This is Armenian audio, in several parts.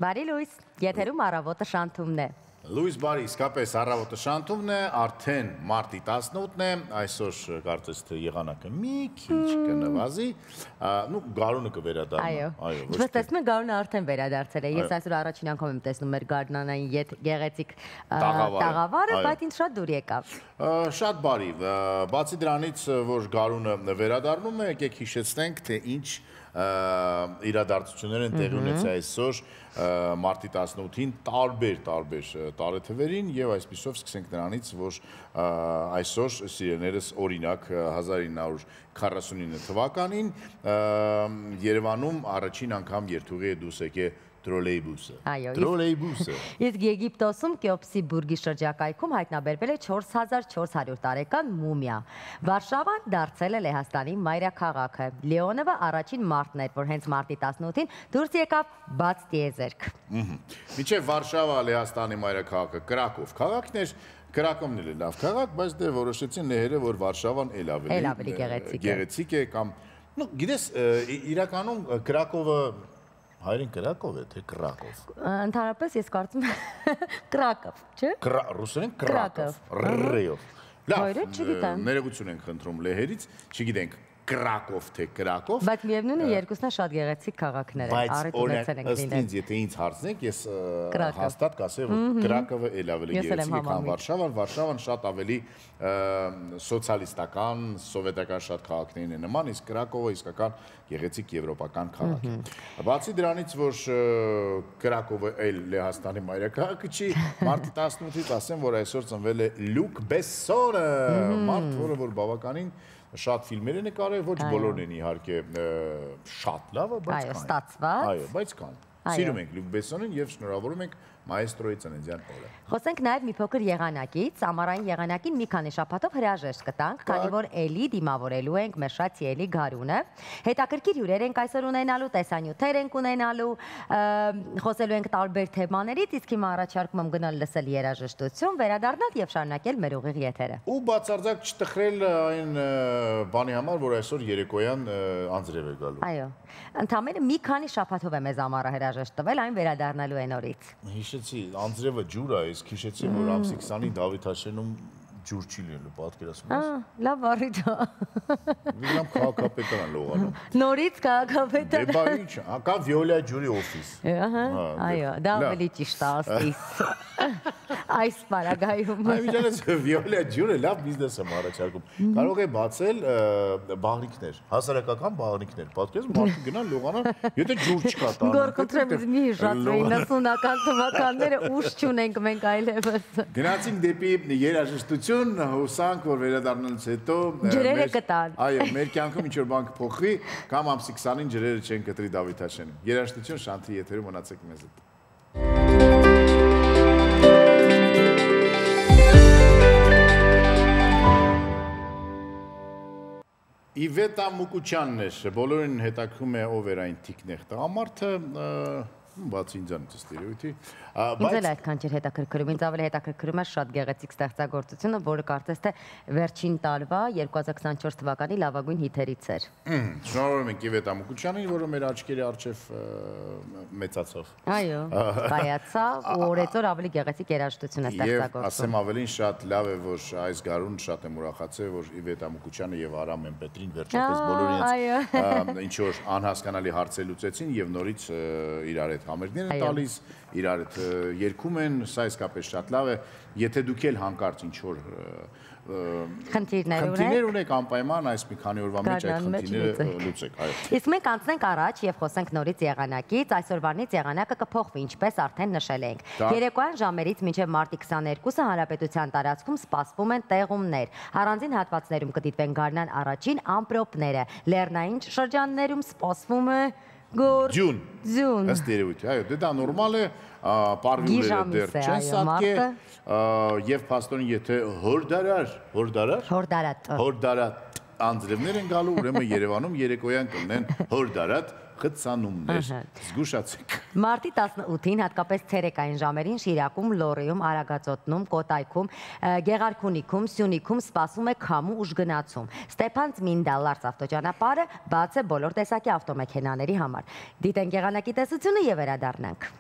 Բարի լույս, եթերում առավոտը շանթումն է։ Լույս բարի, իսկապես առավոտը շանթումն է, արդեն մարտի 18-ն է, այսօր կարծես թե եղանակը մի քիչ կնվազի, գարունը կվերադառնա։ Այո, ինչպես տեսնում եք, գարունը արդեն վերադարձել է։ Ես այսօր առաջին անգամ եմ տեսնում մեր գարնանային գեղեցիկ տաղավարը, բայց ինձ շատ դուր եկավ։ Շատ բարի, բացի դրանից, որ գարունը վերադառնում է, եկեք հիշեցնենք, թե ինչ իրադարձություններ են տեղի ունեցել այսօր մարտի 18-ին տարբեր տարեթվերին եւ այսպիսով սկսենք նրանից, որ այսօր սիրելիներս օրինակ 1949 թվականին Երևանում առաջին անգամ երթուղի է դուրս եկել Տրոլեյբուսը։ Իսկ Եգիպտոսում Կեոպսի բուրգի շրջակայքում հայտնաբերվել է 4400 տարեկան մումիա։ Վարշավան դարձել է Լեհաստանի մայրաքաղաքը։ Լեոնովը առաջին մարտն էր, որ հենց մարտի 18-ին դուրս եկավ բաց տիեզերք։ Մինչև Վարշավա Լեհաստանի մայրաքաղաքը Կրակով քաղաքն էր, Կրակովն էլ լավ քաղաք, բայց դե որոշեցին լեհերը, որ Վարշավան էլ ավելի գեղեցիկ է կամ գիտես, իրականում Կրակովը հայերեն Կրակով է, թե Կրակով։ Ընդհանրապես ես կարծում եմ Կրակով, չէ՞։ Ռուսերեն Կրակով, ռ-ով։ Լավ, ներողություն ենք խնդրում լեհերից, չգիտենք Կրակով թե Կրակով։ Բայց միևնույնն է, երկուսն է շատ գեղեցիկ քաղաքներ են, առիթ ունեցել ենք լինել։ Բայց եթե ինձ հարցնեք, ես հաստատ կասեի, որ Կրակովը էլ ավելի գեղեցիկ է, քան Վարշավան։ Վարշավան շատ ավելի սոցիալիստական, սովետական շատ քաղաքներին է նման, իսկ Կրակովը իսկական գեղեցիկ եվրոպական քաղաք է։ Բացի դրանից, որ Կրակովը էլ Լեհաստանի մայրաքաղաքը չի, մարտի 18-ից ասեմ, որ այսօր ծնվել է Լյուկ Բեսոնը, մարդ, որը որ բավականին շատ ֆիլմեր է նկարել, ոչ բոլորն են իհարկե շատ լավը, բայց կան։ Այո, ստացված։ Այո, բայց կան։ Սիրում ենք Լյուկ Բեսոնին եւ շնորհավորում ենք մայստրոյի ծննդյան օրը։ Խոսենք նաև մի փոքր եղանակից, ամառային եղանակին մի քանի շաբաթով հրաժեշտ կտանք, քանի որ էլի դիմավորելու ենք մեր շատ սիրելի գարունը։ Հետաքրքիր հյուրեր ենք այսօր ունենալու, տեսանյութեր ենք ունենալու, խոսելու ենք տարբեր թեմաներից, իսկ հիմա առաջարկում եմ գնալ լսել երաժշտություն, վերադառնալ եւ շարունակել մեր ուղիղ եթերը։ Ու բացարձակ չտխրել այն բանի համար, որ այսօր երեկոյան անձրև է գալու։ Այո, ընդամենը մի քանի շաբաթով է մեզ ամառը հրաժեշտ տվել, այն վերադառնալու է նորից։ Հիշեցի, անձրևը ջուր է, իսկ հիշեցի, որ ամսի 20-ին Դավիթաշենում ջուր չի լինելու, պատկերացնում ես։ Լավ առիթ է։ Վիգնամ քաղաքապետարան լողանում։ Նորից քաղաքապետարան։ Դե բա ինչ, կա Վիոլիա ջուրի օֆիս։ Այո, դա ավելի ճիշտ է ասես։ Այս պարագայում։ Այո, Վիոլիա ջուրը լավ բիզնես է առաջարկում։ Կարող է բացել բաղնիքներ, հասարակական բաղնիքներ, պատկերացնում մարդը գնան լողանան, եթե ջուր չկա տանը։ Գորգոտրեմ ինձ մի հիշացրի 90-ական թվականները ուշ չունենք մենք այլևս։ Գնացինք դեպի երաժշտություն, հուսանք, որ վերադառնալուց հետո ջրերը կտան։ Այո, մեր կյանքում ինչ-որ բան կփոխվի, կամ ամսի 20-ին ջրերը չեն կտրի Դավիթաշենում։ Երաժշտություն շանթի եթերում մնացեք մեզ հետ։ Իվետա Մուկուչյանն էր, բոլորին հետաքրում է ով էր այն թիկնեղ տղամարդը, բացի ինձանից ստերեոտի։ Ինձ էլ այդքան չէր հետաքրքրում, ինձ ավելի հետաքրքրում է շատ գեղեցիկ ստեղծագործությունը, որը կարծես թե վերջին տարվա 2024 թվականի լավագույն հիթերից էր։ Շնորհավորում ենք Իվետա Մուկուչյանին, որը մեր աչքերի առջև մեծացավ։ Այո, կայացավ ու օրեցօր ավելի գեղեցիկ երաժշտություն է ստեղծագործում։ Եվ ասեմ ավելին շատ լավ է, որ այս գարուն շատ եմ ուրախացել, որ Իվետա Մուկուչյանը եւ Արամ Մեմպետրին վերջապես բոլորի ինչ որ անհասկանալի հարցեր լուծեցին եւ նորից իրար հետ համերգներ են տալիս, իրար հետ երգում են, սա իսկապես շատ լավ է, եթե դուք էլ հանկարծ ինչ-որ խնդիրներ ունեք, անպայման այս մի քանի օրվա մեջ այդ խնդիրները լուծեք։ Իսկ մենք անցնենք առաջ եւ խոսենք նորից եղանակից, այսօրվանից եղանակը կփոխվի, ինչպես արդեն նշել ենք։ Երեկոյան ժամերից մինչև մարտի 22-ը հանրապետության տարածքում սպասվում են տեղումներ։ Առանձին հատվածներում կդիտվեն գարնան առաջին ամպրոպները, լեռնային շրջաններում սպասվում է Ձյուն։ Ըստ երևույթի, այո, դե դա նորմալ է, պարվյուլերը դեռ չեն սատկե, եւ փաստորեն եթե հորդարատ անձրևներ են գալու, ուրեմն Երևանում երեկոյան կլինեն հորդարատ խցանումներ, զգուշացեք։ Մարտի 18-ին, հատկապես ցերեկային ժամերին Շիրակում, Լոռիում, Արագածոտնում, Կոտայքում, Գեղարքունիքում, Սյունիքում սպասվում է քամու ուժգնացում։ Ստեփան-Ծմինդալ-Լարց ավտոճանապարհը բաց է բոլոր տեսակի ավտոմեքենաների համար։ Դիտենք եղանակի տեսությունը եւ վերադառնանք։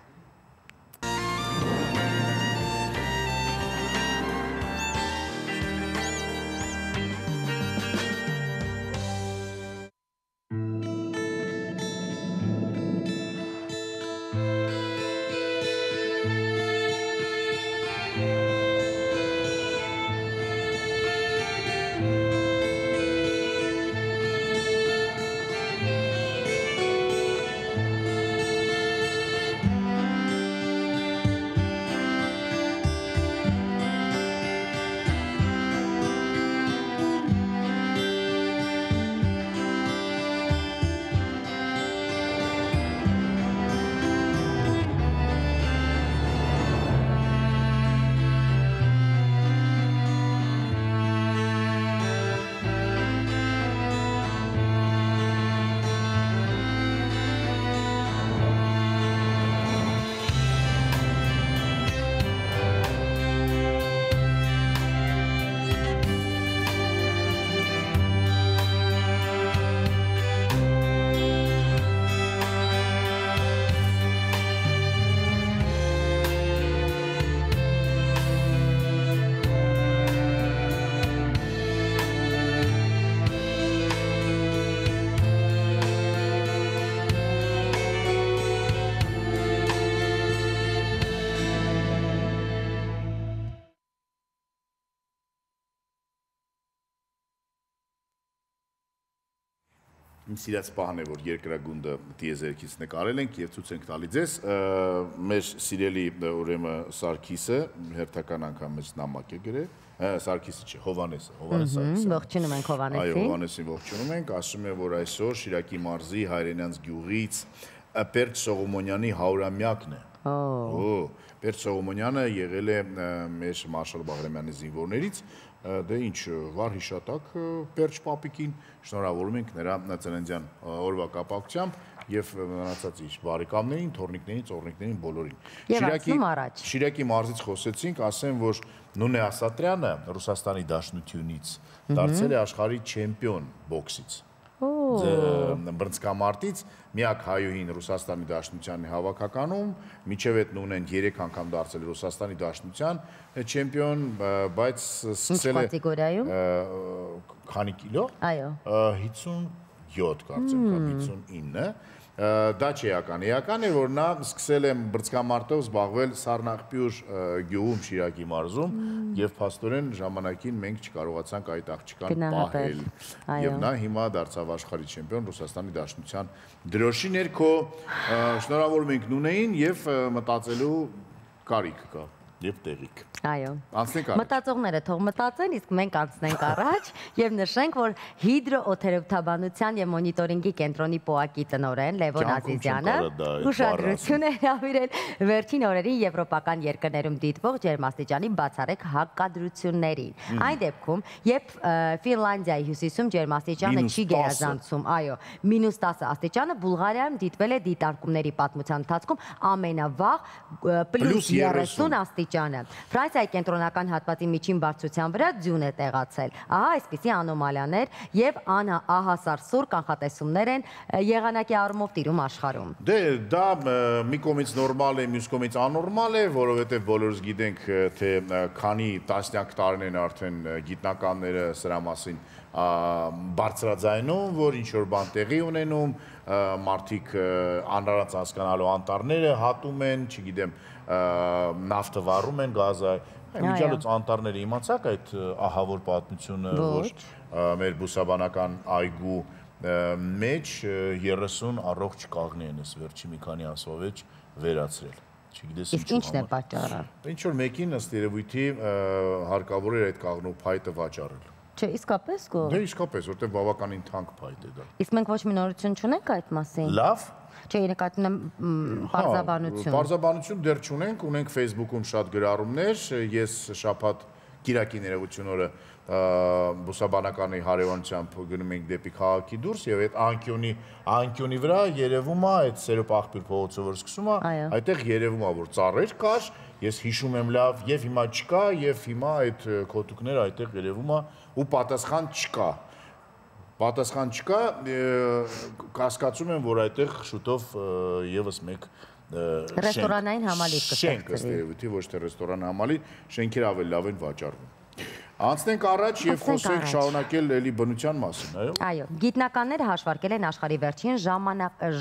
Իմ սիրած պահն է, որ երկրագունդը տիեզերքից նկարել ենք եւ ցույց ենք տալի ձեզ մեր սիրելի ուրեմն Սարգիսը հերթական անգամ մեծ նամակ է գրել Սարգիսը չէ Հովհաննես Սարգիսը ողջունում ենք Հովհաննեսին այո Հովհաննեսին ողջունում ենք ասում է որ այսօր Շիրակի մարզի Հայրենյանց գյուղից Պերճ Սողոմոնյանի 100-ամյակն է Պերճ Սողոմոնյանը եղել է մեր Մարշալ Բաղրամյանի զինվորներից դե ինչ վար հիշատակ Պերճ պապիկին շնորհավորում ենք նրա ծննդյան օրվա կապակցությամբ եւ մնացած իր բարեկամներին, թորնիկներին, ծառնիկներին բոլորին։ Շիրակի մարզից խոսեցինք, ասեմ, որ Նունե Ասատրյանը Ռուսաստանի Դաշնությունից դարձել է աշխարհի չեմպիոն բոքսից։ Բրնցքամարտից միակ հայուհին Ռուսաստանի Դաշնության հավաքականում, միջև այդ Նունեն 3 անգամ դարձել Ռուսաստանի Դաշնության չեմպիոն, բայց սկսել է քանի կիլո? Այո։ 57 կարծեմ կամ 59 Դա չի էական, էական է, որ նա սկսել է բրցքամարտով զբաղվել Սառնախպյուր գյուղում Շիրակի մարզում եւ փաստորեն ժամանակին մենք չկարողացանք այդ աղջկան պահել եւ նա հիմա դարձավ աշխարհի չեմպիոն Ռուսաստանի Դաշնության դրոշի ներքո շնորհավորում ենք Նունեին եւ մտածելու կարիք կա եւ տեղիք Այո Անցնենք առաջ Մտածողները թող մտածեն իսկ մենք անցնենք առաջ եւ նշենք որ հիդրոօթերոթաբանության եւ մոնիտորինգի կենտրոնի ՊՕԱԿ-ի տնօրեն Լևոն Ազիզյանը ուշադրություն է հրավիրել վերջին օրերին եվրոպական երկրներում դիտվող ջերմաստիճանի բացառիկ հակադրություններին Այն դեպքում երբ Ֆինլանդիայի հյուսիսում ջերմաստիճանը չի գերազանցում այո -10 աստիճանը Բուլղարիայում դիտվել է դիտարկումների պատմության ընթացքում ամենավաղ +30 աստիճանը Ֆրանսիայի կենտրոնական հատվածի միջին բարձրության վրա ձյուն է տեղացել։ Ահա այսպիսի անոմալիաներ եւ ահասար սուր կանխատեսումներ են եղանակի առումով տիրում աշխարհում։ Դե դա մի կողմից նորմալ է, մյուս կողմից աննորմալ է, որովհետեւ բոլորս գիտենք թե քանի տասնյակ տարին են արդեն գիտնականները սրա մասին բարձրաձայնում, որ ինչ որ բան տեղի ունենում, մարդիկ անհարած հասկանալու անտառները հատում են, չգիտեմ նավթը վառում են գազը միջալուց անտառները իմացաք այդ ահավոր պատմությունը որ մեր բուսաբանական այգու մեջ 30 առողջ կաղնի են այս վերջի մի քանի ամսվա մեջ վերացրել չգիտես ինչն է պատճառը ինչ որ մեկին ըստ երևույթի հարկավոր էր այդ կաղնու փայտը վաճառել Չէ, իսկապես գո։ Դե իսկապես, որտեղ բավականին թանկ փայտ է դա։ Իսկ մենք ոչ մի նորություն չունենք այդ մասին։ Լավ։ Չէ, նկատում եմ պարզաբանություն։ Պարզաբանություն դեռ չունենք, ունենք Facebook-ում շատ գրառումներ, ես շաբաթ Կիրակի ներողություն օրը բուսաբանականի հարևանությամբ գնում ենք դեպի քաղաքի դուրս եւ այդ անկյունի վրա երևում է այդ Սերոպ աղբյուր փողոցը որ սկսում է, այդտեղ երևում է որ ծառեր կար, ես հիշում եմ լավ եւ հիմա չկա եւ հիմա այդ քոտուկները այդտեղ երևում է ու պատասխան չկա։ Պատասխան չկա, կասկածում եմ որ այդտեղ շուտով եւս մեկ ռեստորանային համալիր կստեղծվի։ Շենք ոչ թե ռեստորան համալիր, շենքերը ավելի լավ են վաճառվում։ Անցնենք առաջ եւ խոսենք շարունակել էլի բնության մասին, այո։ Այո, գիտնականները հաշվարկել են աշխարհի վերջին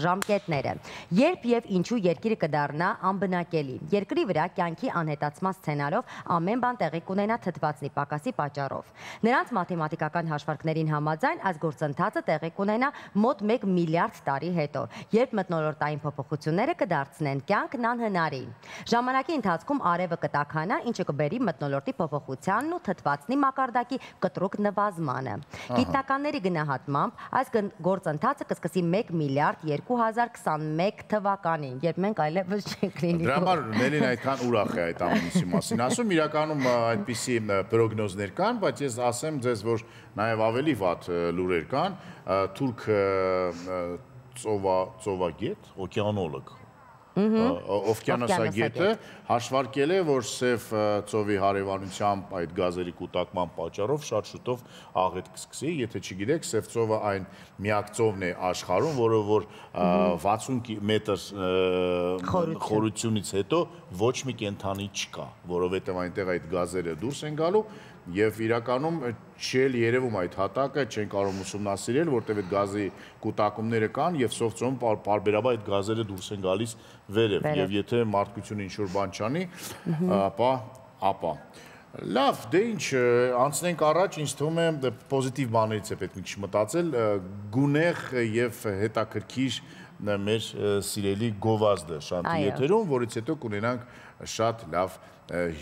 ժամկետները։ Երբ եւ ինչու երկիրը կդառնա անբնակելի։ Երկրի վրա կյանքի անհետացման սցենարով ամեն բան տեղի կունենա թթվածնի պակասի պատճառով։ Նրանց մաթեմատիկական հաշվարկներին համաձայն այս գործընթացը տեղի կունենա մոտ 1 միլիարդ տարի հետո, երբ մթնոլորտային փոփոխությունները կդարձնեն կյանքն անհնարին։ Ժամանակի ընթացքում արևը կտաքանա, ինչը կբերի մթնոլորտի փոփոխությանն ու թթվածնի մակարդակի կտրուկ նվազմանը։ Գիտնականների գնահատմամբ այս գործընթացը կսկսի 1 միլիարդ 2021 թվականին, երբ մենք այլևս չենք լինի։ Դրա համար Նելին այդքան ուրախ է այդ ամենի մասին ասում, իրականում այդպիսի պրոգնոզներ կան, բայց ես ասեմ ձեզ, որ նաև ավելի վատ լուրեր կան, թուրք ծովագետ, օկեանոլոգ Օվկիանոսագետը հաշվարկել է, որ Սև ծովի հարևանությամբ այդ գազերի կուտակման պատճառով շատ շուտով աղետ կսկսի, եթե չգիտեք, Սև ծովը այն միակ ծովն է աշխարհում, որը որ 60 մետր խորությունից հետո ոչ մի կենդանի չկա, որովհետև այնտեղ այդ գազերը դուրս են գալու Եվ իրականում չել երևում այդ հատակը, չեն կարող ուսումնասիրել, որտեղ այդ գազի կուտակումները կան եւ Սև ծովում պարբերաբար այդ գազերը դուրս են գալիս վերև եւ եթե մարդկությունը ինչ որ բան չանի, ապա Լավ, դե ինչ, անցնենք առաջ, ինձ թվում է պոզիտիվ բաներից է պետք մի քիչ մտածել, գունեղ եւ հետաքրքիր մեր սիրելի գովազդը շանթի եթերում, որից հետո կունենանք շատ լավ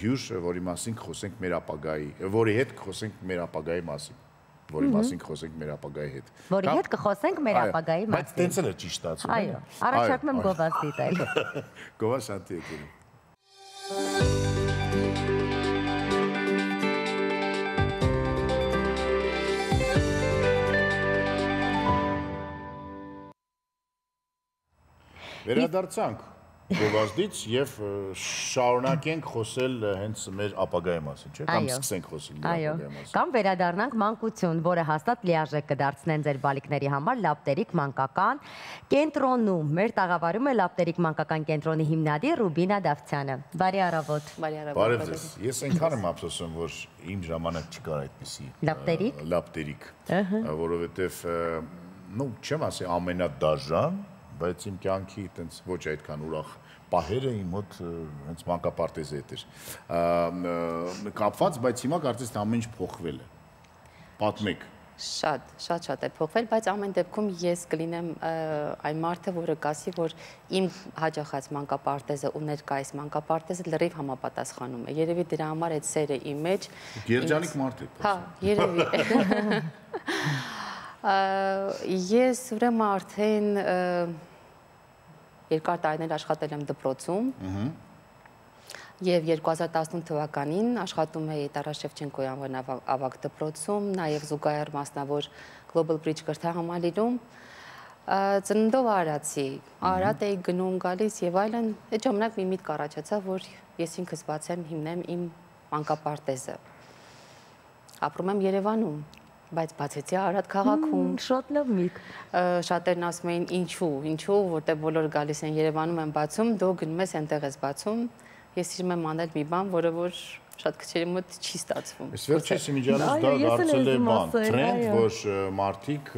հյուր, որի մասին կխոսենք մեր ապագայի, որի հետ կխոսենք մեր ապագայի մասին, որի մասին կխոսենք մեր ապագայի հետ։ Որի հետ կխոսենք մեր ապագայի մասին։ Բայց տենց էլ է ճիշտ ստացվում։ Այո, առաջարկում եմ գովազդ դիտել։ Գովազդ շանթի եթերում։ Վերադարձանք գովազդից եւ շարունակենք խոսել հենց մեր ապագայի մասին, չէ՞, կամ սկսենք խոսել մեր ապագայի մասին։ Կամ վերադառնանք մանկություն, որը հաստատ լիարժեք կդարձնեն ձեր բալիկների համար Լապտերիկ մանկական կենտրոնում։ Մեր տաղավարում է Լապտերիկ մանկական կենտրոնի հիմնադիր Ռուբինա Դավթյանը։ Բարի առավոտ։ Բարև ձեզ։ Ես այնքան եմ ափսոսում, որ իմ ժամանակ չկար այդպիսի Լապտերիկ, որովհետեւ չեմ ասի ամենադաժան, բայց իմ կյանքի այտենց ոչ այդքան ուրախ պահերը իմ մոտ հենց մանկապարտեզի հետ էր կապված, բայց հիմա կարծես թե ամեն ինչ փոխվել է։ Պատմեք։ Շատ է փոխվել, բայց ամեն դեպքում ես կլինեմ այն մարդը, որը կասի, որ իմ հաջողած մանկապարտեզը ու ներկայիս մանկապարտեզը լրիվ համապատասխանում է։ Երևի դրա համար այդ սերը իմ մեջ։ Երջանիկ մարդ եք։ Հա, երևի։ Ես ուրեմն արդեն երկար տարիներ աշխատել եմ դպրոցում և 2018 թվականին աշխատում էի Տարաս Շևչենկոյի անվան ավագ դպրոցում, նաև զուգահեռ մասնավոր Global Bridge կրթահամալիրում, ծննդով արարածի, Արարատ էի գնում գալիս և այլն, այդ ժամանակ մի միտք առաջացավ, որ ես ինքս բացեմ, հիմնեմ իմ մանկապարտեզը։ Ապրում եմ Երևանում, բայց բացեցի Արարատ քաղաքում։ Շատ լավ միտք։ Շատերն ասում էին ինչու, որտեղ բոլորը գալիս են Երևանում են բացում, դու գնում ես այնտեղ ես բացում։ Ես սիրում եմ անել մի բան, որը որ շատ քչերի մոտ չի ստացվում։ Ես վերջերս իմիջիանոց դա դարձել է բան, տրենդ, որ մարդիկ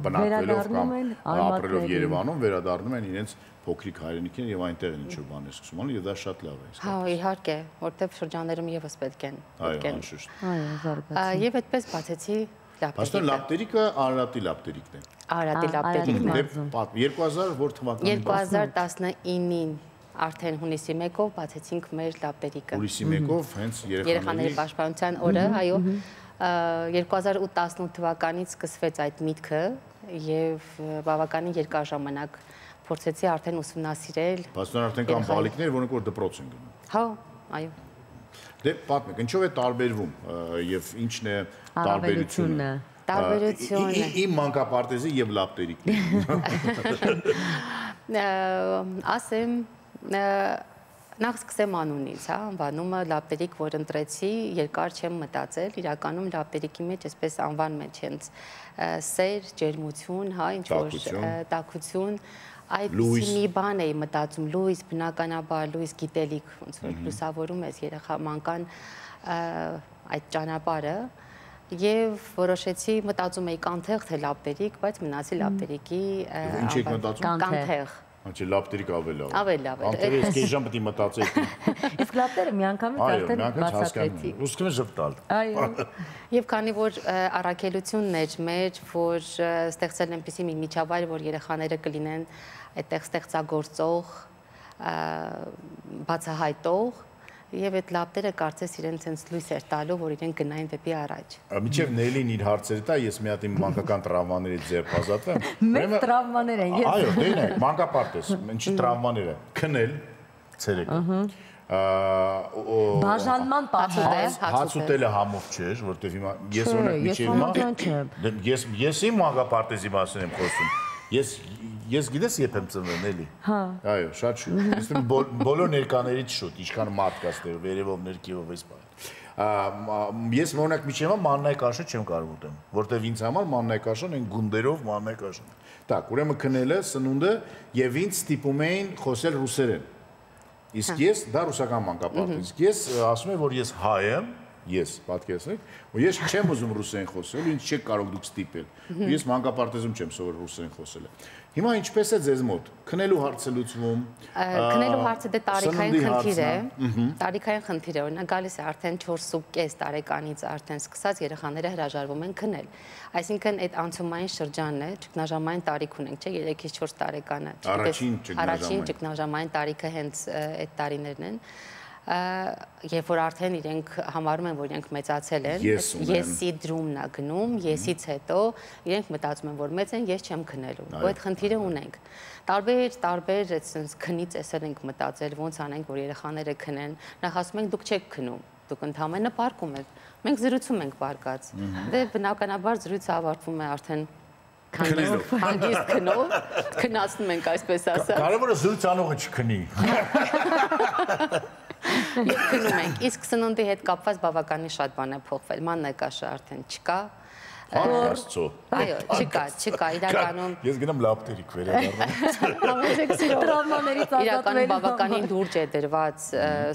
բնակվելով կամ ապրելով Երևանում վերադառնում են իրենց փոքրիկ հայրենիքին եւ այնտեղ են ինչ-որ բաներ սկսում անել եւ դա շատ լավ է։ Հա, իհարկե, որտեղ շրջաններում եւս պետք են։ Այո, անշուշտ։ Այո, զարգացում։ Եվ այդպես բացեցի Պաստոր Լապտերիկը Արարատի Լապտերիկն է։ Արարատի Լապտերիկն։ 2000 որ թվականին 2019-ին արդեն հունիսի 1-ով բացեցինք մեր Լապտերիկը։ Հունիսի 1-ով հենց երեխաների պաշտպանության օրը, այո, 2018 թվականից սկսվեց այդ միտքը եւ բավականին երկար ժամանակ փորձեցի արդեն ուսումնասիրել։ Պաստոր արդեն կան բալիկներ, որոնք որ դպրոց են գնում։ Հա, այո։ Դե պատմեք, ինչով է տարբերվում եւ ինչն է տարբերությունը։ Տարբերությունը իմ մանկապարտեզի եւ Լապտերիկի։ Ասեմ, նախ սկսեմ անունից, հա, անվանումը Լապտերիկ, որ ընտրեցի, երկար չեմ մտածել, իրականում Լապտերիկի մեջ այսպես անվանում են հենց սեր, ջերմություն, հա, ինչ որ տաքություն, այդպիսի մի բան էի մտածում, լույս, բնականաբար, լույս գիտելիք, ոնց որ լուսավորում ես երեխա մանկան այդ ճանապարհը եւ որոշեցի մտածում էի կանթեղ թե Լապտերիկ, բայց մնացի Լապտերիկի ինչ եք մտածում կանթեղ։ Չէ, Լապտերիկ ավելի լավ։ Ավելի լավ է։ Կանթերը ես քիչ ժամ պետք է մտածեի։ Իսկ Լապտերը միանգամից արդեն բացատրեցի։ Ուսկում է ժպտալ։ Այո։ Եվ քանի որ առաքելությունն էր մեր, որ ստեղծել այնպիսի մի միջավայր, որ երեխաները կլինեն այդտեղ ստեղծագործող, բացահայտող, եւ այդ Լապտերը կարծես իրենց հենց լույս էր տալու, որ իրեն գնային դեպի առաջ։ Մինչև Նելին իր հարցերը տա, ես մի հատ իմ մանկական տրավմաներից ձերբազատվեմ։ Մեծ տրավմաներ են։ Այո, դե մանկապարտեզ, ինչի տրավմաներ է։ Քնել, ցերեկը։ Բաժանման պատմել, հաց ուտելը համով չէր, որտեվ հիմա ես օրինակ միջև ես իմ մանկապարտեզի մասին եմ խոսում։ Ես գիտես երբ եմ ծնվել, էլի։ Հա։ Այո, շատ շուտ։ Ես բոլոր ներկաներից շուտ, ինչքան մարդ կա ստեղ, վերևով, ներքևով էս բան։ Ես օրինակ միջև մաննայի կաշը չեմ կարող ուտեմ, որտեվ ինձ համար մաննայի կաշան այն գունդերով մաննայի կաշան։ Так, ուրեմն քնելը, սնունդը եւ ինձ ստիպում էին խոսել ռուսերեն։ Իսկ ես դա ռուսական մանկապարտեզ։ Իսկ ես ասում եմ, որ ես հայ եմ ես, պատկերացնեք, ու ես չեմ ուզում ռուսերեն խոսել, ինձ չեք կարող դուք ստիպել։ Ես մանկապարտեզում չեմ սովոր ռուսերեն խոսել։ Հիմա ինչպես է ձեզ մոտ։ Քնելու հարցը լուծվում։ Քնելու հարցը դե տարիքային խնդիր է։ Տարիքային խնդիր է, օրինակ գալիս է արդեն 4.5 տարեկանից արդեն սկսած երեխաները հրաժարվում են քնել։ Այսինքն այդ անցումային շրջանն է, ճգնաժամային տարիք ունենք, չէ, 3-ից 4 տարեկանը։ Առաջին ճգնաժամային տարիքը հենց այդ տարիներն են։ Երբ որ արդեն իրենք համարում են, որ իրենք մեծացել են, եսի դրումն է գնում, եսից հետո իրենք մտածում են, որ մեծ են, ես չեմ քնելու։ Ու այդ խնդիրը ունենք։ Տարբեր այսպես քնի ծեսեր ենք մտածել, ոնց անենք, որ երեխաները քնեն։ Նախ ասում ենք դուք չեք քնում, դուք ընդհանրապես պարկում եք։ Մենք զրուցում ենք պարկած։ Դե բնականաբար զրույցը ավարտվում է արդեն հանգիստ քնով, քնացնում ենք այսպես ասած։ Կարևորը զրույց անողը չքնի։ Եվ քնում ենք, իսկ սննդի հետ կապված բավականին շատ բան է փոխվել, մաննեկաշը արդեն չկա։ Այո, չկա, իրականում։ Ես գնամ լապտերիկ վերադառնամ։ Իրականում բավականին լուրջ է դրված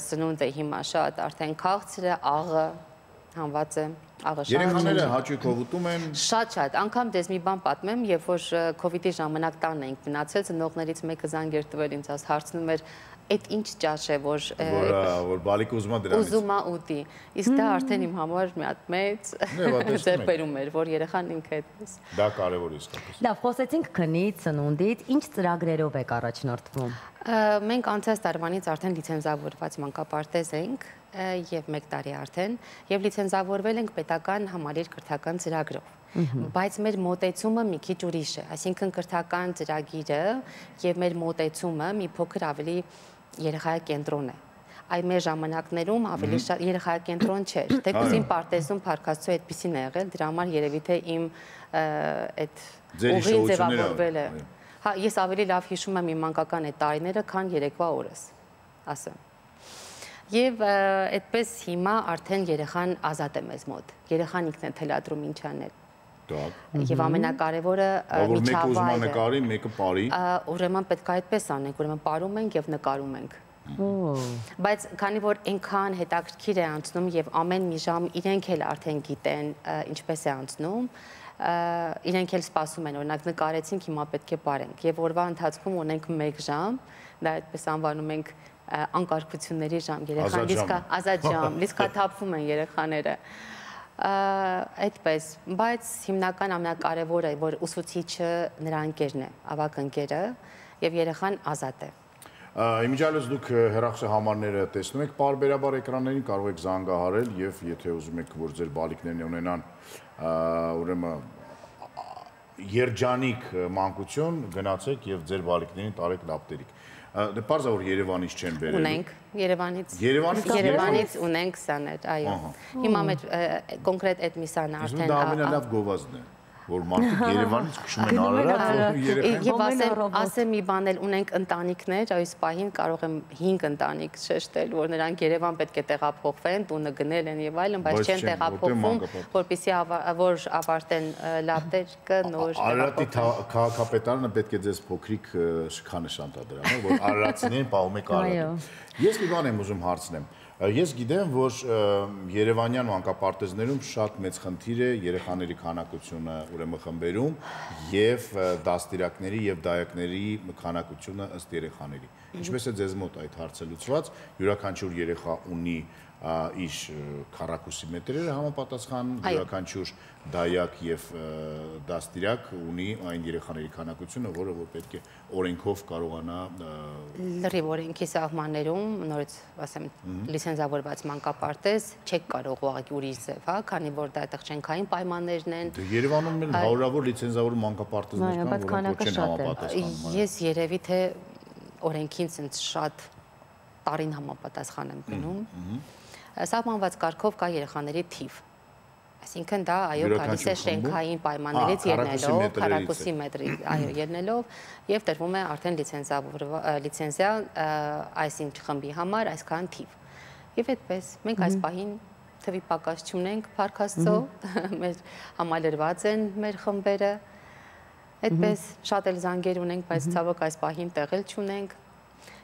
սնունդը հիմա շատ, արդեն քաղցրը, աղը հանված է, աղը շատ։ Երեխաները հաճույքով ուտում են։ Շատ, անգամ դες մի բան պատմեմ, երբ որ COVID-ի ժամանակ տանն էինք մնացել, ծնողներից մեկը զանգեր տվել ինձ, հարցնում էր այդ ինչ ճաշ է, որ բալիկը ուզում է դրանից։ Ուզում է ուտի։ Իսկ դա արդեն իմ համար մի հատ մեծ ձեռքբերում էր, որ երեխան ինքը այդպես։ Դա կարևոր իսկապես։ Լավ, խոսեցինք քնից, սնունդից, ինչ ծրագրերով եք առաջնորդվում։ Մենք անցած տարվանից արդեն լիցենզավորված մանկապարտեզ ենք եւ 1 տարի արդեն եւ լիցենզավորվել ենք պետական համալիր կրթական ծրագրով։ Բայց մեր մոտեցումը մի քիչ ուրիշ է, այսինքն կրթական ծրագիրը եւ մեր մոտեցումը մի փոքր ավելի երեխայակենտրոն է։ Այ մեր ժամանակներում ավելի շատ երեխայակենտրոն չէր։ Թեկուզ իմ պարտեզում Փարքաստու այդպեսին է եղել, դրա համար երևի թե իմ այդ ուղին ձևավորվել է։ Հա, ես ավելի լավ հիշում եմ իմ մանկական այդ տարիները, քան երեկվա օրս, ասեմ։ Եվ այդպես հիմա արդեն երեխան ազատ է մեզ մոտ։ Երեխան ինքն է թելադրում ինչ անել։ Եվ ամենակարևորը միջավայրը։ Մեկը նկարի, մեկը պարի։ Ուրեմն պետք է այդպես անենք, ուրեմն պարում ենք եւ նկարում ենք։ Բայց քանի որ այնքան հետաքրքիր է անցնում եւ ամեն մի ժամ իրենք էլ արդեն գիտեն ինչպես է անցնում, իրենք էլ սպասում են, օրինակ նկարեցինք, հիմա պետք է պարենք եւ օրվա ընթացքում ունենք 1 ժամ, դա այդպես անվանում ենք անկարգությունների ժամ, երեխան լիսկա ազատ ժամ, լիսկա թափվում են երեխաները։ Այդպես, բայց հիմնական ամենակարևորը, որ ուսուցիչը նրա ընկերն է, ավագ ընկերը եւ երեխան ազատ է։ Իմիջիալից դուք հեռախոսահամարները տեսնում եք պարբերաբար էկրաններին, կարող եք զանգահարել եւ եթե ուզում եք, որ ձեր բալիկներն ունենան ուրեմն երջանիկ մանկություն, գնացեք եւ ձեր բալիկներին տարեք լապտերիկ։ Դե պարզ է որ Երևանից չեն բերել։ Ունենք Երևանից ունենք սաներ, այո։ Հիմա մեր կոնկրետ այդ մի սանը արդեն դա ամենալավ գովազդն է, որ մարդիկ Երևանից քշում են Արարատ, եւ ասեմ մի բան էլ ունենք ընտանիքներ, այս պահին կարող եմ 5 ընտանիք շեշտել, որ նրանք Երևան պետք է տեղափոխվեն, տունը գնել են եւ այլն, բայց չեն տեղափոխվում, որպեսզի որ ավարտեն լապտերիկը նոր։ Արարատի քաղաքապետարանը պետք է ձեզ փոքրիկ շքանշան տա դրան, որ արարատիներին պահում եք Արարատը։ Ես մի բան եմ ուզում հարցնեմ։ Ես գիտեմ, որ Երևանյան մանկապարտեզներում շատ մեծ խնդիր է երեխաների քանակությունը ուրեմն խմբերում եւ դաստիարակների եւ դայակների քանակությունը ըստ երեխաների։ Ինչպես է ձեզ մոտ այդ հարցը լուծված, յուրաքանչյուր երեխա ունի իր քառակուսի մետրերը համապատասխան, յուրաքանչյուր դայակ եւ դաստիարակ ունի այն երեխաների քանակությունը, որը որ պետք է օրենքով կարողանա լրիվ օրենքի սահմաններում, նորից ասեմ, լիցենզավորված մանկապարտեզ չեք կարող ուղղակի ուրիշ ձև, հա, քանի որ դա տղճենքային պայմաններն են։ Երևանում էլ հարյուրավոր լիցենզավոր մանկապարտեզներ կան, որոնք չեն համապատասխանում։ Ես երևի թե օրենքին ցենց շատ տարին համապատասխան եմ գնում։ Սահմանված կարգով կա երեխաների թիվ։ Այսինքն դա այո գալիս է շենքային պայմաններից ելնելով, քառակուսի մետրի, այո, ելնելով եւ տրվում է արդեն լիցենզիա այսինչ խմբի համար այսքան թիվ։ Եվ այդպես մենք այս պահին թվի պակաս չունենք, Փառք Աստծո, մեր համալրված են մեր խմբերը։ Այդպես շատ էլ զանգեր ունենք, բայց ցավոք այս պահին տեղ էլ չունենք։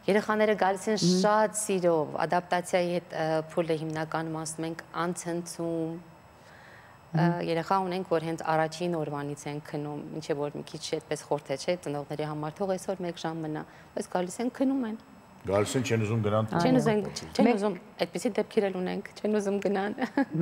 Երեխաները գալիս են շատ սիրով, ադապտացիայի հետ փուլը հիմնականում ասում ենք անցնցում, երեխա ունենք, որ հենց առաջին օրվանից են քնում, ինչե որ մի քիչ այդպես խորթ է, չէ, ծնողների համար թող այսօր 1 ժամ մնա, բայց գալիս են քնում են։ Գալիս են չեն ուզում գնան։ Չեն ուզում, այդպեսի դեպքեր էլ ունենք, չեն ուզում գնան։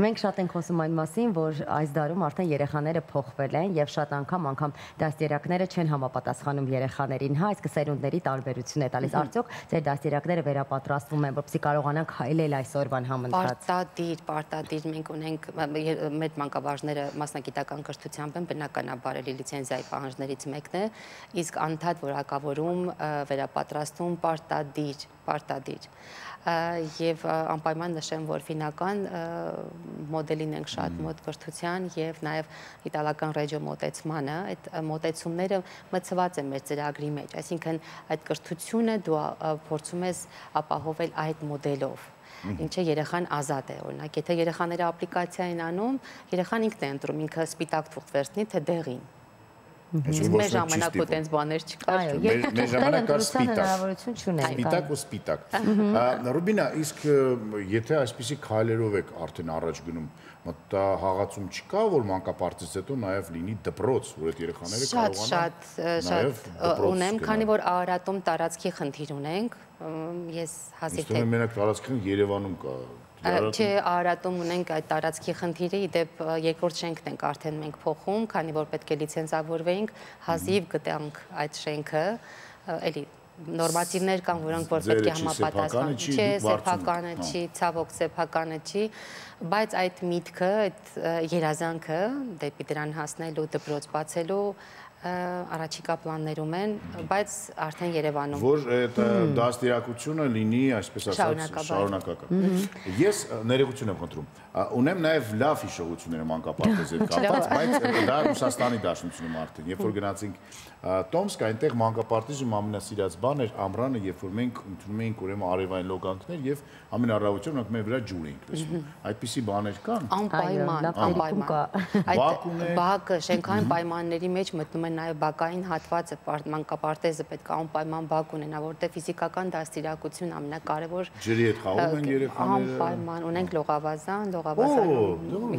Մենք շատ ենք խոսում այն մասին, որ այս դարում արդեն երեխաները փոխվել են եւ շատ անգամ դաստիարակները չեն համապատասխանում երեխաներին, հա, իսկ սերունդների տարբերություն է տալիս։ Արդյոք ձեր դաստիարակները վերապատրաստվում են, որպեսզի կարողանան քայլել այսօրվան համընթաց։ Պարտադիր մենք ունենք մեր մանկաբարձները մասնագիտական կրթությամբ են, բնականաբար էլի լիցենզիայի պահանջներից մեկն է, իսկ անդադ որակավորում վերապատրաստում պարտադիր եւ անպայման նշեմ, որ ֆինական մոդելին ենք շատ մոտ կրթության եւ նաեւ իտալական ռեջո մոտեցմանը, այդ մոտեցումները մցված են մեր ծրագրի մեջ, այսինքն այդ կրթությունը դու փորձում ես ապահովել այդ մոդելով, ինչը երեխան ազատ է, օրինակ, եթե երեխաները ապլիկացիա են անում, երեխան ինքն է ընտրում, ինքը սպիտակ թուղթ վերցնի, թե դեղին։ Մեր ժամանակ ու տենց բաներ չկար։ Մեր ժամանակ կար հնարավորություն չունենք։ Սպիտակ ու սպիտակ։ Ռուբինա, իսկ եթե այսպիսի քայլերով եք արդեն առաջ գնում, մտահղացում չկա, որ մանկապարտեզից հետո նաև լինի դպրոց, որ այդ երեխաները կարողանան շատ ունեմ, քանի որ Արարատում տարածքի խնդիր ունենք, ես հազիվ թե մենակ տարածքին Երևանում կա։ Չէ, Արարատում ունենք այդ տարածքի խնդիրը, իդեպ երկրորդ շենքն ենք արդեն մենք փոխում, քանի որ պետք է լիցենզավորվեինք, հազիվ գտանք այդ շենքը, էլի նորմատիվներ կան, որոնք որ պետք է համապատասխանեն, չէ, սեփականը չի, ցավոք սեփականը չի, բայց այդ միտքը, այդ երազանքը դեպի դրան հասնելու, դպրոց բացելու առաջիկա պլաններում են, բայց արդեն Երևանում։ Որ այդ դաստիարակությունը լինի, այսպես ասած, շարունակական։ Ես ներողություն եմ խնդրում։ Ունեմ նաև լավ հիշողություններ մանկապարտեզի հետ կապված, բայց դա Ռուսաստանի Դաշնությունում արդեն, երբ որ գնացինք Տոմսկ, այնտեղ մանկապարտեզում ամենասիրած բան էր ամռանը, երբ որ մենք ընդունում էինք ուրեմն արևային լոգանքներ եւ ամեն առավոտյան մենք մեր վրա ջուր էինք լսում։ Այդպիսի բաներ կան։ Անպայման։ Այդ բակը շենքային պայմանների մեջ մտնում են նաև բակային հատվածը, մանկապարտեզը պետք է անպայման բակ ունենա, որտեղ ֆիզիկական դաստիարակություն ամենակարևոր։ Ջրի հետ խաղում են երեխաները։ Անպայման ունենք լողավազան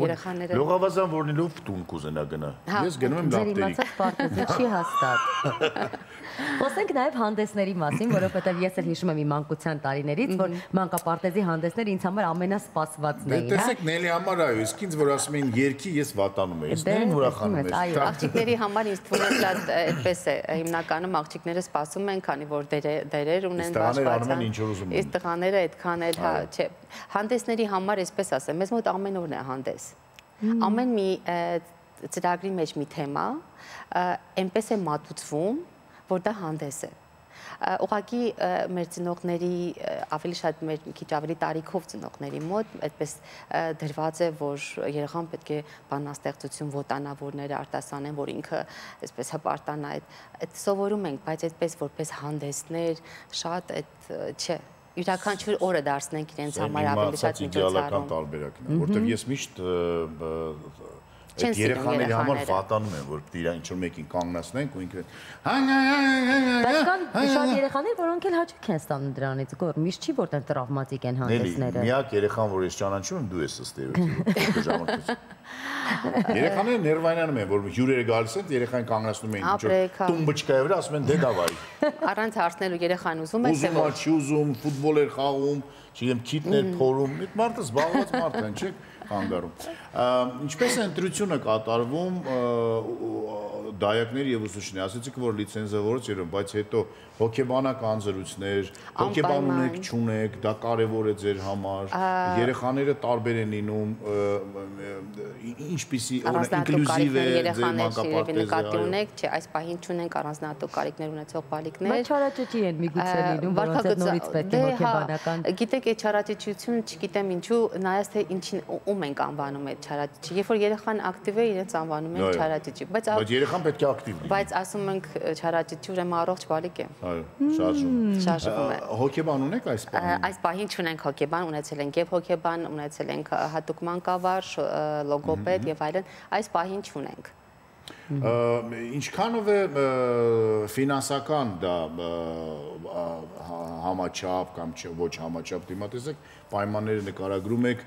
երեխաները։ Լողավազան որնելով տուն կուզենա գնա։ Ես գնում եմ լապտերիկ։ Ձեր իմացած պարտեզը չի հաստատ։ Խոսենք նաև հանդեսների մասին, որովհետև ես էլ հիշում եմ իմ մանկության տարիներից, որ մանկապարտեզի հանդեսները ինձ համար ամենասպասվածն էին։ Տեսեք, Նելի համար այո, իսկ ինձ որ ասում էին երկի, ես վատանում էի։ Դեն ուրախանում էր։ Աղջիկների համար ինձ թվում է շատ այդպես է, հիմնականում աղջիկները սպասում են, քանի որ դերեր ունեն բաշխվածան։ Իսկ տղաները այդքան էլ, հա, չէ։ Հանդեսների համար, այսպես ասեմ, մեզ մոտ ամեն օրն է հանդես։ Ամեն մի ծրագրի մեջ մի թեմա, այնպես է մատուցվում, որ դա հանդես է։ Ուղղակի մեր ծնողների ավելի շատ մեր մի քիչ ավելի տարիքով ծնողների մոտ այդպես դրված է, որ երեխան պետք է բանաստեղծություն ոտանավորները արտասանեն, որ ինքը այսպես հպարտանա, այդ սովորում ենք, բայց այդպես որպես հանդեսներ շատ այդ չէ։ Յուրաքանչյուր օրը դարձնենք իրենց համար ավելի շատ միջոցառում։ Տարբերակն է, որտեղ ես միշտ այդ երեխաների համար վատանում են, որ դիրա ինչ-որ մեկին կանգնացնենք ու ինքը Բայց կան շատ երեխաներ, որոնք էլ հաճույք են ստանում դրանից, գոր, միշտ չի որ տեն տրավմատիկ են հանդեսները։ Միակ երեխան, որ ես ճանաչում եմ, դու ես ըստ էության։ Երեխաները ներվայնանում են, որ հյուրերը գալիս են, երեխային կանգնացնում են ինչ-որ տումբչկայի վրա, ասում են դե գավարի։ Առանց հարցնելու երեխան ուզում է, թե ոչ։ Ուզում է, չի ուզում, ֆուտբոլ էր խաղում, չգիտեմ, քիթներ փորում, այդ մարդը զբաղված մարդ են, չէ՞։ Ինչպես է ընտրությունը կատարվում դայակներ եւ ուսուցիչներ, ասեցիք որ լիցենզավորից երբ, բայց հետո հոգեբանական զրույցներ, հոգեբան ունեք, չունեք, դա կարեւոր է ձեր համար, երեխաները տարբեր են լինում, ինչպիսի ինկլյուզիվ է ձեր մանկապարտեզը, նկատի ունեք, չէ, այս պահին չունենք առանձնահատուկ կարիքներ ունեցող բալիկներ։ Բայց չարաճճի են միգուցե լինում, որոնց հետ նորից պետք է հոգեբանական։ Գիտեք, այդ չարաճճությունը, չգիտեմ ինչու, նայած թե ինչին ում ենք անվանում այդ չարաճճի։ Երբ որ երեխան ակտիվ է, իրենց անվանում են չարաճճի, բայց երեխան պետք է ակտիվ լինի։ Բայց ասում ենք չարաճճի, ուրեմն առողջ բալիկ է։ Այո, շարժվում է։ Հոգեբան ունեք այս պահին։ Այս պահին չունենք հոգեբան, ունեցել ենք եւ հոգեբան, ունեցել ենք հատուկ մանկավար, լոգոպեդ եւ այլն, այս պահին չունենք։ Ինչքանով է ֆինանսական դա համաչափ կամ ոչ համաչափ դիմատեսեք պայմանները նկարագրում եք,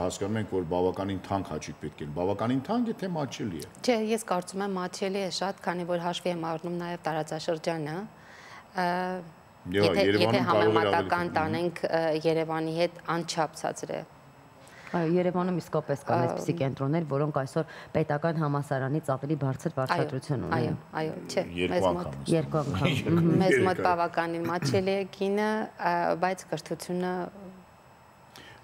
հասկանում ենք, որ բավականին թանկ հաճույք պետք է լինի։ Բավականին թանկ է թե մատչելի է։ Չէ, ես կարծում եմ մատչելի է շատ, քանի որ հաշվի եմ առնում նաև տարածաշրջանը։ Եթե համեմատական տանենք Երևանի հետ անչափ ցածր է։ Երևանում իսկապես կան այսպիսի կենտրոններ, որոնք այսօր պետական համալսարանից ավելի բարձր վարձատրություն ունեն։ Այո, չէ, երկու անգամ։ Մեզ մոտ բավականին մատչելի է գինը, բայց կրթությունը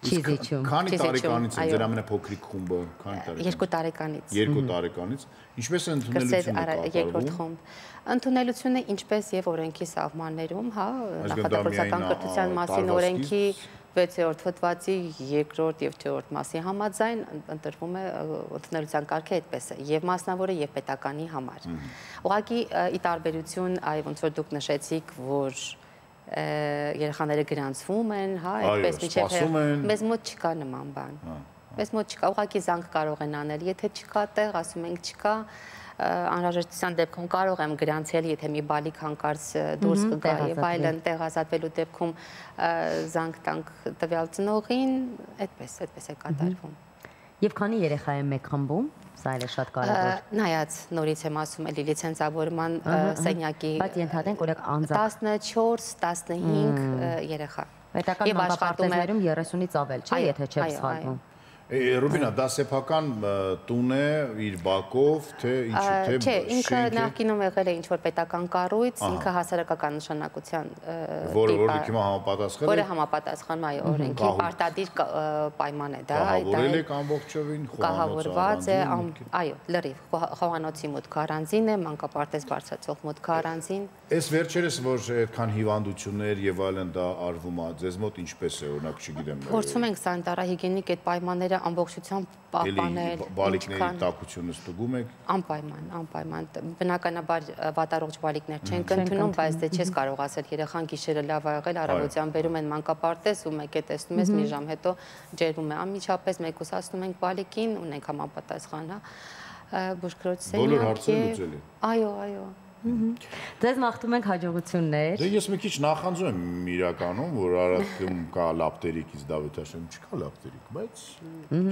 չի զիջում։ Քանի տարեկանից է ձեր ամենափոքրիկ խումբը, քանի տարեկան։ 2 տարեկանից։ 2 տարեկանից։ Ինչպես է ընդունելությունը կատարվում։ Ընդունելությունը ինչպես եւ օրենքի սահմաններում, հա, նախադասական կրթության մասին օրենքի 6-րդ հոդվածի 2-րդ եւ 4-րդ մասի համաձայն ընտրվում է ընդունելության կարգը այդպես է եւ մասնավորը եւ պետականի համար։ Ուղղակի ի տարբերություն այ ոնց որ դուք նշեցիք, որ երեխաները գրանցվում են, հա, այդպես միջև մեզ մոտ չկա նման բան։ Մեզ մոտ չկա, ուղղակի զանգ կարող են անել, եթե չկա տեղ, ասում ենք չկա, անհրաժեշտության դեպքում կարող եմ գրանցել, եթե մի բալիկ հանկարծ դուրս կգա եւ այլն տեղ ազատվելու դեպքում զանգ տանք տվյալ ծնողին, այդպես է կատարվում։ Եւ քանի երեխա է մեկ խմբում, սա էլ է շատ կարևոր։ Նայած նորից եմ ասում էլի լիցենզավորման սենյակի բայց ենթադրենք օրինակ անձամբ 14-15 երեխա։ Պետական մանկապարտեզներում 30-ից ավել, չէ, եթե չեմ սխալվում։ Ռուբինա, դա սեփական տուն է իր բակով, թե ինչու, թե չէ, ինքը նախկինում եղել է ինչ-որ պետական կառույց, ինքը հասարակական նշանակության որը հիմա համապատասխան է։ Որը համապատասխանում այո օրենքի պարտադիր պայման է դա, կահավորել եք ամբողջովին, կահավորված է, այո, լրիվ, խոհանոցի մուտքը առանձին է, մանկապարտեզ բարձրացող մուտքը առանձին։ Այս վերջերս որ այդքան հիվանդություններ եւ այլն դա արվում է, ձեզ մոտ ինչպես է, օրինակ, չգիտեմ։ Փորձում ենք սանիտարահիգիենիկ այդ պայմանները ամբողջությամբ պահպանել։ Բալիկների տաքությունը ստուգում եք։ Անպայման։ Բնականաբար վատառողջ բալիկներ չեն ընդունում, բայց դե չես կարող ասել երեխան գիշերը լավ ա եղել, առավոտյան բերում են մանկապարտեզ ու մեկ է տեսնում ես մի ժամ հետո ջերվում է։ Անմիջապես մեկուսացնում ենք բալիկին, ունենք համապատասխան, հա։ Բուժքրոջ սենյակ։ Բոլոր հարցերը լուծելի։ Այո։ Ձեզ մաղթում ենք հաջողություններ։ Դե ես մի քիչ նախանձում եմ իրականում, որ Արարատում կա լապտերիկ, իսկ Դավիթաշենում չկա լապտերիկ, բայց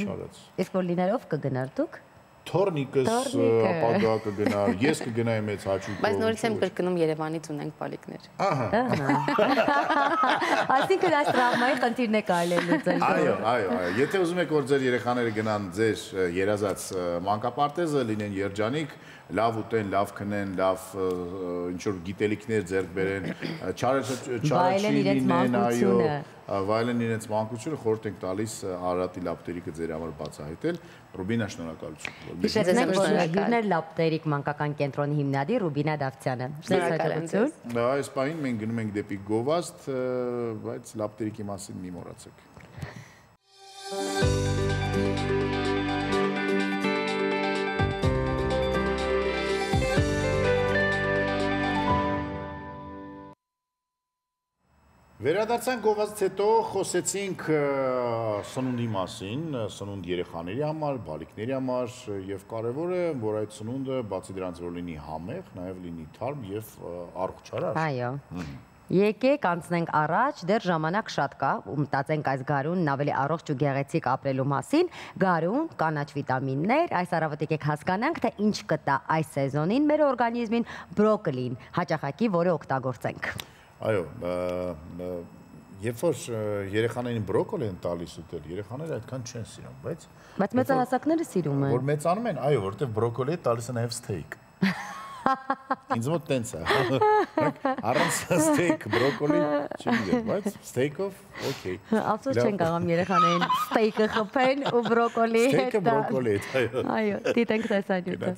չարած։ Իսկ որ լինելով կգնար դուք։ Թորնիկս ապագա կգնար, ես կգնայի մեծ հաճույքով։ Բայց նորից եմ կրկնում Երևանից ունենք բալիկներ։ Ահա։ Այսինքն այս տրավմայի խնդիրն է կարելի լուծել։ Այո։ Եթե ուզում եք որ ձեր երեխաները գնան ձեր երազած մանկապարտեզը, լինեն երջանիկ, լավ ուտեն, լավ քնեն, լավ ինչ-որ գիտելիքներ ձեռք բերեն, չարաչի լինեն, այո, վայելեն իրենց մանկությունը, խորհուրդ ենք տալիս Արարատի լապտերիկը ձեր համար բացահայտել։ Ռուբինա, շնորհակալություն։ Հիշեցնենք, որ հյուրն էր լապտերիկ մանկական կենտրոնի հիմնադիր Ռուբինա Դավթյանը։ Շնորհակալություն։ Այս պահին մենք գնում ենք դեպի Գովազդ, բայց լապտերիկի մասին մի մոռացեք։ Վերադարձանք Գովազդից հետո խոսեցինք սնունդի մասին, սնունդ երեխաների համար, բալիկների համար եւ կարեւոր է, որ այդ սնունդը բացի դրանից որ լինի համեղ, նաեւ լինի թարմ եւ առողջարար։ Այո։ Եկեք անցնենք առաջ, դեռ ժամանակ շատ կա, ու մտածենք այս գարունն ավելի առողջ ու գեղեցիկ ապրելու մասին։ Գարուն, կանաչ վիտամիններ, այս առավոտ եկեք հասկանանք, թե ինչ կտա այս սեզոնին մեր օրգանիզմին բրոկոլին, հաճախակի, որը օգտագործենք։ Այո, երբ որ երեխաներին բրոկոլի են տալիս ուտել, երեխաները այդքան չեն սիրում, բայց մեծահասակները սիրում են։ Որ մեծանում են, այո, որովհետև բրոկոլի տալիս են նաև ստեյք։ Ինձ մոտ տենց է։ Առանց ստեյք, բրոկոլի, չգիտեմ, բայց ստեյքով, օքեյ։ Ափսոս չեն կարող երեխաներին ստեյկը խփեն ու բրոկոլի հետ։ Ստեյկը բրոկոլի հետ, այո։ Այո, դիտենք տեսանյութը։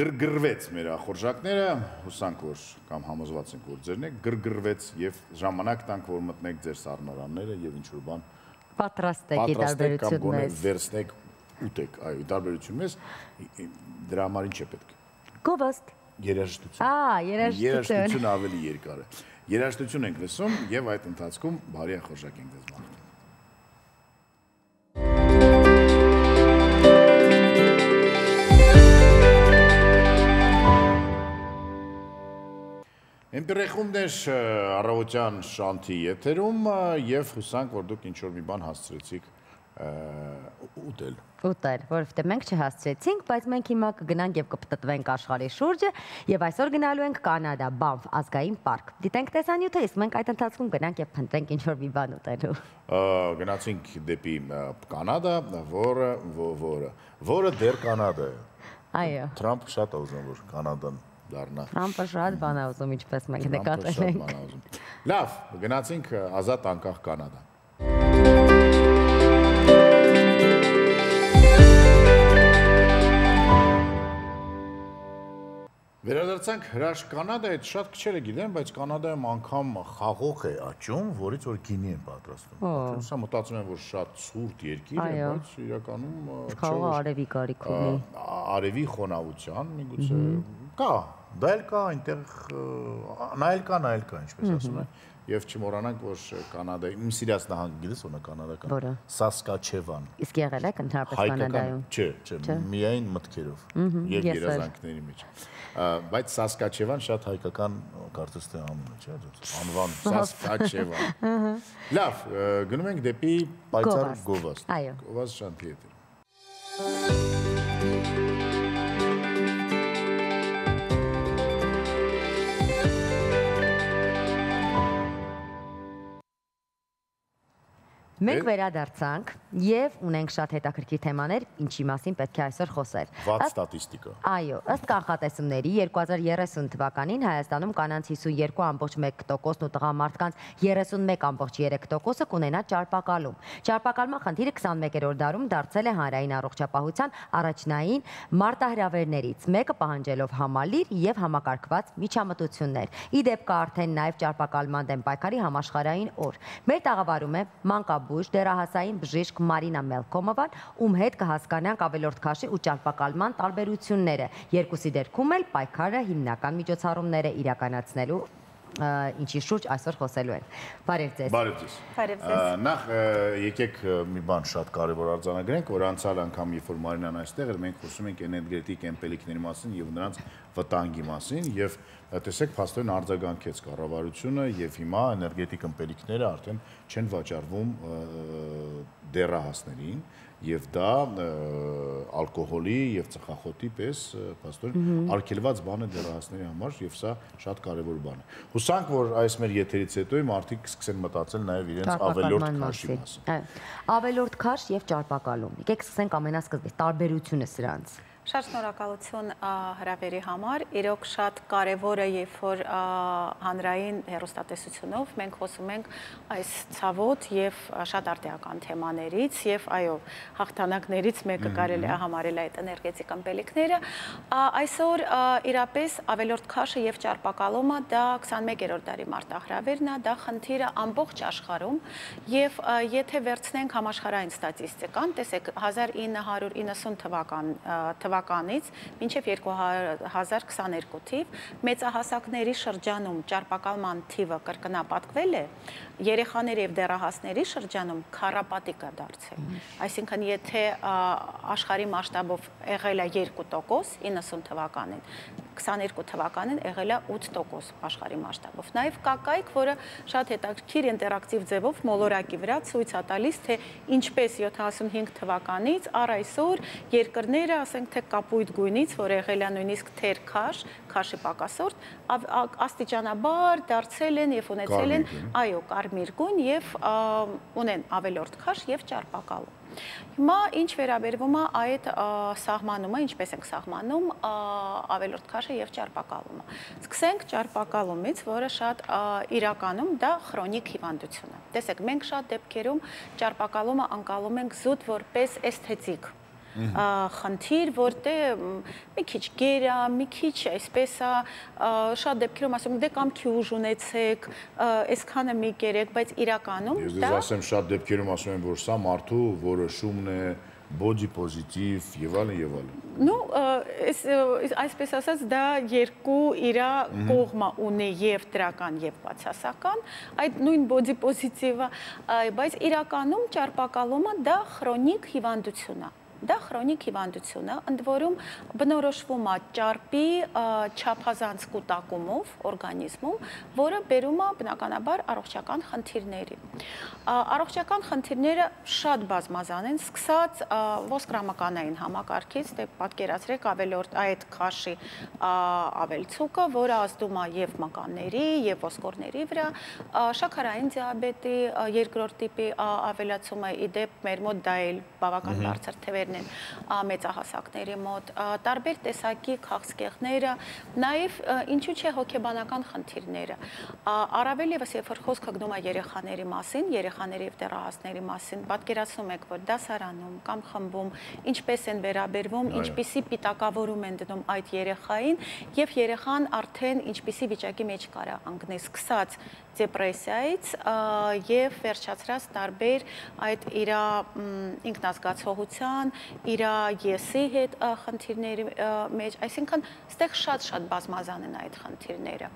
Գրգռվեց մեր ախորժակները, հուսանք որ կամ համոզված ենք որ ձերն եք, գրգռվեց եւ ժամանակ տանք որ մտնեք ձեր սառնարանները եւ ինչ որ բան պատրաստեք դարբերություն մեզ վերցնեք ուտեք, այո, դարբերություն մեզ դրա համար ինչ է պետք։ Գովազդ։ Երաժշտություն։ Երաժշտություն Երաժշտություն ավելի երկար է։ երաժշտություն ենք լսում եւ այդ ընթացքում բարի ախորժակ ենք ձեզ մաղթում։ Էմպիրեխումներ առավոտյան շանթի եթերում եւ հուսանք, որ դուք ինչ-որ մի բան հասցրեցիք ուտել, որովհետև մենք չհասցրեցինք, բայց մենք հիմա կգնանք եւ կպտտվենք աշխարհի շուրջը եւ այսօր գնալու ենք Կանադա, Banff ազգային պարկ։ Դիտենք տեսանյութը, իսկ մենք այդ ընթացքում գնանք եւ փնտրենք ինչ-որ մի բան ուտելու։ Գնացինք դեպի Կանադա, որը դեռ Կանադա է։ Այո։ Թրամփը շատ է ուզում, որ Կանադան դառնա։ Թրամփը շատ բան է ուզում, ինչպես մենք նկատել ենք։ Լավ, գնացինք ազատ անկախ Կանադա։ Վերադարձանք հրաշք Կանադայից, շատ քչերը գիտեն, բայց Կանադայում անգամ խաղող է աճում, որից որ գինի են պատրաստում։ Հա մտածում եմ, որ շատ ցուրտ երկիր է, բայց իրականում խաղողը արևի կարիք ունի։ Արևի խոնավության, միգուցե կա, դա էլ կա այնտեղ, նայել կա, ինչպես ասում են, եւ չմոռանանք, որ Կանադայի իմ սիրած նահանգ գիտես ո՞րն է կանադական։ Սասկաչևան։ Իսկ եղել եք ընդհանրապես Կանադայում։ Չէ, միայն մտքերով եւ երազանքների մեջ։ Բայց Սասկաչևան շատ հայկական կարծես թե անուն է, չէ՞, անվան Սասկաչևան։ Լավ, գնում ենք դեպի պայծառ գովազդ։ Այո։ Գովազդ շանթի եթեր։ Մենք վերադարձանք եւ ունենք շատ հետաքրքիր թեմաներ, ինչի մասին պետք է այսօր խոսել։ Վատ ստատիստիկա։ Այո, ըստ կանխատեսումների 2030 թվականին Հայաստանում կանանց 52.1%-ն ու տղամարդկանց 31.3%-ը կունենա ճարպակալում։ Ճարպակալման խնդիրը 21-րդ դարում դարձել է հանրային առողջապահության առաջնային մարտահրավերներից մեկը, պահանջելով համալիր եւ համակարգված միջամտություններ։ Ի դեպ կա արդեն նաեւ ճարպակալման դեմ պայքարի համաշխարհային օր։ Մեր տաղավարում է մանկաբույժ դեռահասային բժիշկ Մարինա Մելքոմովան, ում հետ կհասկանանք ավելորդ քաշի ու ճարպակալման տարբերությունները։ Երկուսի դեպքում էլ պայքարը հիմնական միջոցառումները իրականացնելու ինչի շուրջ այսօր խոսելու են։ Բարև ձեզ։ Բարև ձեզ։ Բարև ձեզ։ Նախ եկեք մի բան շատ կարևոր արձանագրենք, որ անցյալ անգամ երբ որ Մարինան այստեղ էր, մենք խոսում ենք էներգետիկ էմպելիքների մասին եւ նրանց վտանգի մասին եւ տեսեք փաստորեն արձագանքեց կառավարությունը եւ հիմա էներգետիկ ըմպելիքները արդեն չեն վաճառվում դեռահասներին եւ դա ալկոհոլի եւ ծխախոտի պես փաստորեն արգելված բան է դեռահասների համար եւ սա շատ կարեւոր բան է։ Հուսանք, որ այս մեր եթերից հետո մարդիկ կսկսեն մտածել նաեւ իրենց ավելորդ քաշի մասին։ Ավելորդ քաշ եւ ճարպակալում։ Եկեք սկսենք ամենասկզբից տարբերությունը սրանց։ Շատ շնորհակալություն հրավերի համար։ Իրոք շատ կարևոր է, երբ որ հանրային հեռուստատեսությունով մենք խոսում ենք այս ցավոտ եւ շատ արդիական թեմաներից եւ այո, հաղթանակներից մեկը կարելի է համարել այդ էներգետիկ ըմպելիքները։ Այսօր իրապես ավելորդ քաշը եւ ճարպակալումը դա 21-րդ դարի մարտահրավերն է, դա խնդիրը ամբողջ աշխարհում եւ եթե վերցնենք համաշխարհային ստատիստիկան, տեսեք 1990 թվականից մինչև 2022 թիվ մեծահասակների շրջանում ճարպակալման թիվը կրկնապատկվել է, երեխաների եւ դեռահասների շրջանում քառապատիկ է դարձել։ Այսինքն եթե աշխարհի մասշտաբով եղել է 2% 90 թվականին, 22 թվականին եղել է 8% աշխարհի մասշտաբով։ Նաև կա կայք, որը շատ հետաքրքիր ինտերակտիվ ձևով մոլորակի վրա ցույց է տալիս, թե ինչպես 75 թվականից առ այսօր երկրները, ասենք թե կապույտ գույնից, որ եղել է նույնիսկ թեր քաշ, քաշի պակասորտ, աստիճանաբար դարձել են եւ ունեցել են, այո, կարմիր գույն եւ ունեն ավելորդ քաշ եւ ճարպակալում։ Հիմա ինչ վերաբերվում է այդ սահմանումը, ինչպես ենք սահմանում ավելորդ քաշը եւ ճարպակալումը։ Սկսենք ճարպակալումից, որը շատ իրականում դա քրոնիկ հիվանդություն է։ Տեսեք, մենք շատ դեպքերում ճարպակալումը անցալում ենք զուտ որպես էսթետիկ խնդիր, որտեղ մի քիչ գեր է, մի քիչ այսպես է, շատ դեպքերում ասում ենք, դե կամքի ուժ ունեցեք, այսքանը մի կերեք, բայց իրականում դա… Ես ասեմ, շատ դեպքերում ասում եմ, որ սա մարդու որոշումն է, body positive եւ այլն եւ այլն։ Ну, այսպես ասած, դա երկու իր կողմը ունի եւ դրական եւ բացասական, այդ նույն body positive-ը, բայց իրականում ճարպակալումը դա քրոնիկ հիվանդություն է։ Դա քրոնիկ հիվանդություն է, ընդ որում բնորոշվում է ճարպի չափազանց կուտակումով օրգանիզմում, որը բերում է բնականաբար առողջական խնդիրների։ Առողջական խնդիրները շատ բազմազան են, սկսած ոսկրամկանային համակարգից, դե պատկերացրեք ավելորդ այդ քաշի ավելցուկը, որը ազդում է եւ մկանների, եւ ոսկորների վրա, շաքարային դիաբետի երկրորդ տիպի ավելացումը, իդեպ մեր մոտ դա էլ բավական բարձր թվեր մեծահասակների մոտ, տարբեր տեսակի քաղցկեղները, նաև ինչու՞ չէ հոգեբանական խնդիրները։ Առավել ևս երբ որ խոսքը գնում է երեխաների մասին, երեխաների եւ դեռահասների մասին, պատկերացնում եք, որ դասարանում կամ խմբում ինչպես են վերաբերվում, ինչպիսի պիտակավորում են դնում այդ երեխային եւ երեխան արդեն ինչպիսի վիճակի մեջ կարա անգնի, սկսած դեպրեսիայից եւ վերջացրած տարբեր այդ իր ինքնազգացողության, իր եսի հետ խնդիրների մեջ, այսինքն ստեղ շատ բազմազան են այդ խնդիրները։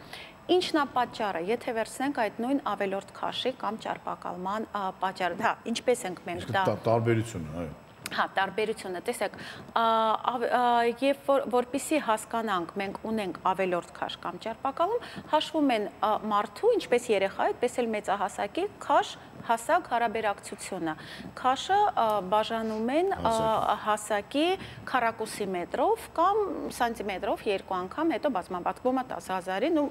Ինչն է պատճառը, եթե վերցնենք այդ նույն ավելորդ քաշի կամ ճարպակալման պատճառը, դա ինչպես ենք մենք դա տարբերությունը, այո։ Հա, տարբերությունը, տեսեք, եւ որպեսզի հասկանանք, մենք ունենք ավելորդ քաշ կամ ճարպակալում, հաշվում են մարդու, ինչպես երեխա, այդպես էլ մեծահասակի քաշ հասակ հարաբերակցությունը։ Քաշը բաժանում են հասակի քառակուսի մետրով կամ սանտիմետրով երկու անգամ, հետո բազմապատկվում է 10,000-ին ու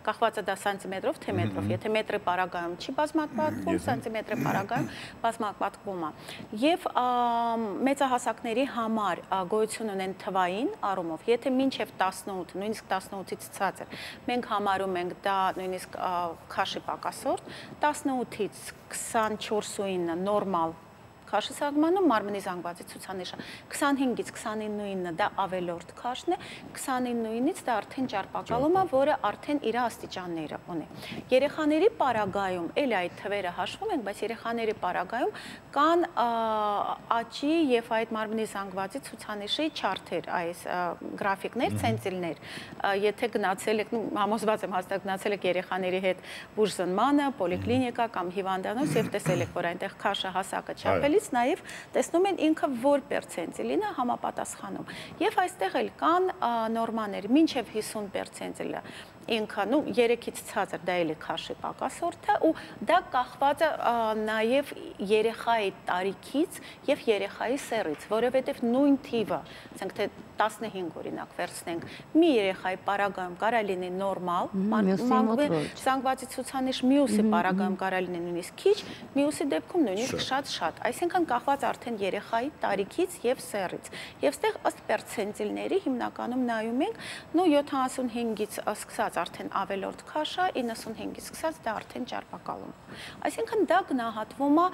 կախված է դա սանտիմետրով թե մետրով, եթե մետրի պարագայում չի բազմապատկվում, սանտիմետրի պարագայում բազմապատկվում է։ Եվ մեծահասակների համար գոյություն ունեն թվային առումով, եթե մինչև 18, նույնիսկ 18-ից ցածր, մենք համարում ենք դա նույնիսկ քաշի պակասորդ, 18-ից 24-ին նորմալ քաշի սահմանում մարմնի զանգվածի ցուցանիշը, 25-ից 29-ը դա ավելորդ քաշն է, 29-ից դա արդեն ճարպակալում է, որը արդեն իր աստիճանները ունի։ Երեխաների պարագայում էլ այդ թվերը հաշվում ենք, բայց երեխաների պարագայում կան աճի եւ այդ մարմնի զանգվածի ցուցանիշի չարթեր, այս գրաֆիկներ, ցենցիլներ։ Եթե գնացել եք, համոզված եմ հաստատ գնացել եք երեխաների հետ բուժզնմանը, պոլիկլինիկա կամ հիվանդանոց եւ տեսել եք, որ այնտեղ քաշը հասակը չափել նաև տեսնում են ինքը որ պերցենտիլին է համապատասխանում։ Եվ այստեղ էլ կան նորմաներ, մինչև 50%-ը ինքը, 3-ից ցածր դա էլ է քաշի պակասորդը ու դա կախված է նաև երեխայի տարիքից եւ երեխայի սեռից, որովհետեւ նույն թիվը, ասենք թե 15 օրինակ վերցնենք, մի երեխայի պարագայում կարա լինի նորմալ, զանգվածի ցուցանիշ, մյուսի պարագայում կարա լինի նույնիսկ քիչ, մյուսի դեպքում նույնիսկ շատ, այսինքն կախված արդեն երեխայի տարիքից եւ սեռից։ Եվ ստեղ ըստ պերցենտիլների հիմնականում նայում ենք, 75-ից սկսած արդեն ավելորդ քաշը, 95-ից սկսած դա արդեն ճարպակալում։ Այսինքն դա գնահատվում է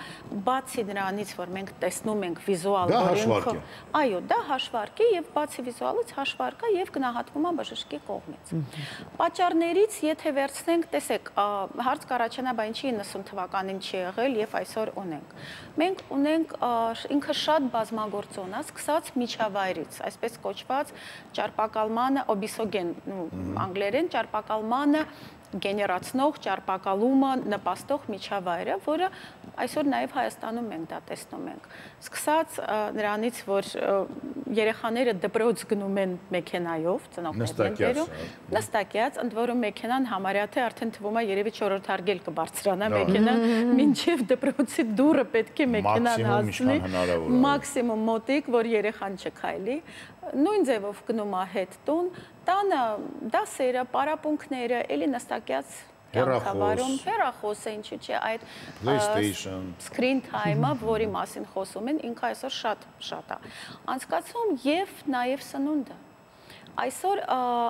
բացի նրանից, որ մենք տեսնում ենք վիզուալ, այո, դա հաշվարկ է եւ բացի վիզուալից հաշվարկ է եւ գնահատվում է բժշկի կողմից։ Պատճառներից, եթե վերցնենք, տեսեք, հարց կառաջանա, բա ինչի 90 թվականին չի եղել եւ այսօր ունենք։ Մենք ունենք ինքը շատ բազմագործոն է, սկսած միջավայրից, այսպես կոչված ճարպակալմանը, օբիսոգեն, անգլերեն ճարպակալմանը գեներացնող, ճարպակալումը նպաստող միջավայրը, որը այսօր նաև Հայաստանում մենք դա տեսնում ենք։ Սկսած նրանից, որ երեխաները դպրոց գնում են մեքենայով, ծնողներն են նստակյաց, ընդ որում մեքենան համարյա թե արդեն թվում է երևի 4-րդ հարգել կբարձրանա մեքենան, մինչև դպրոցի դուռը պետք է մեքենան հասնի, մաքսիմում մոտիկ, որ երեխան չքայլի, նույն ձևով գնում է հետ տուն, տանը դասերը, պարապմունքները, էլի նստակյաց կյանքավարում, հեռախոսը, ինչու՞ չէ, այդ screen time-ը, որի մասին խոսում են, ինքը այսօր շատ է անցկացվում եւ նաեւ սնունդը։ Այսօր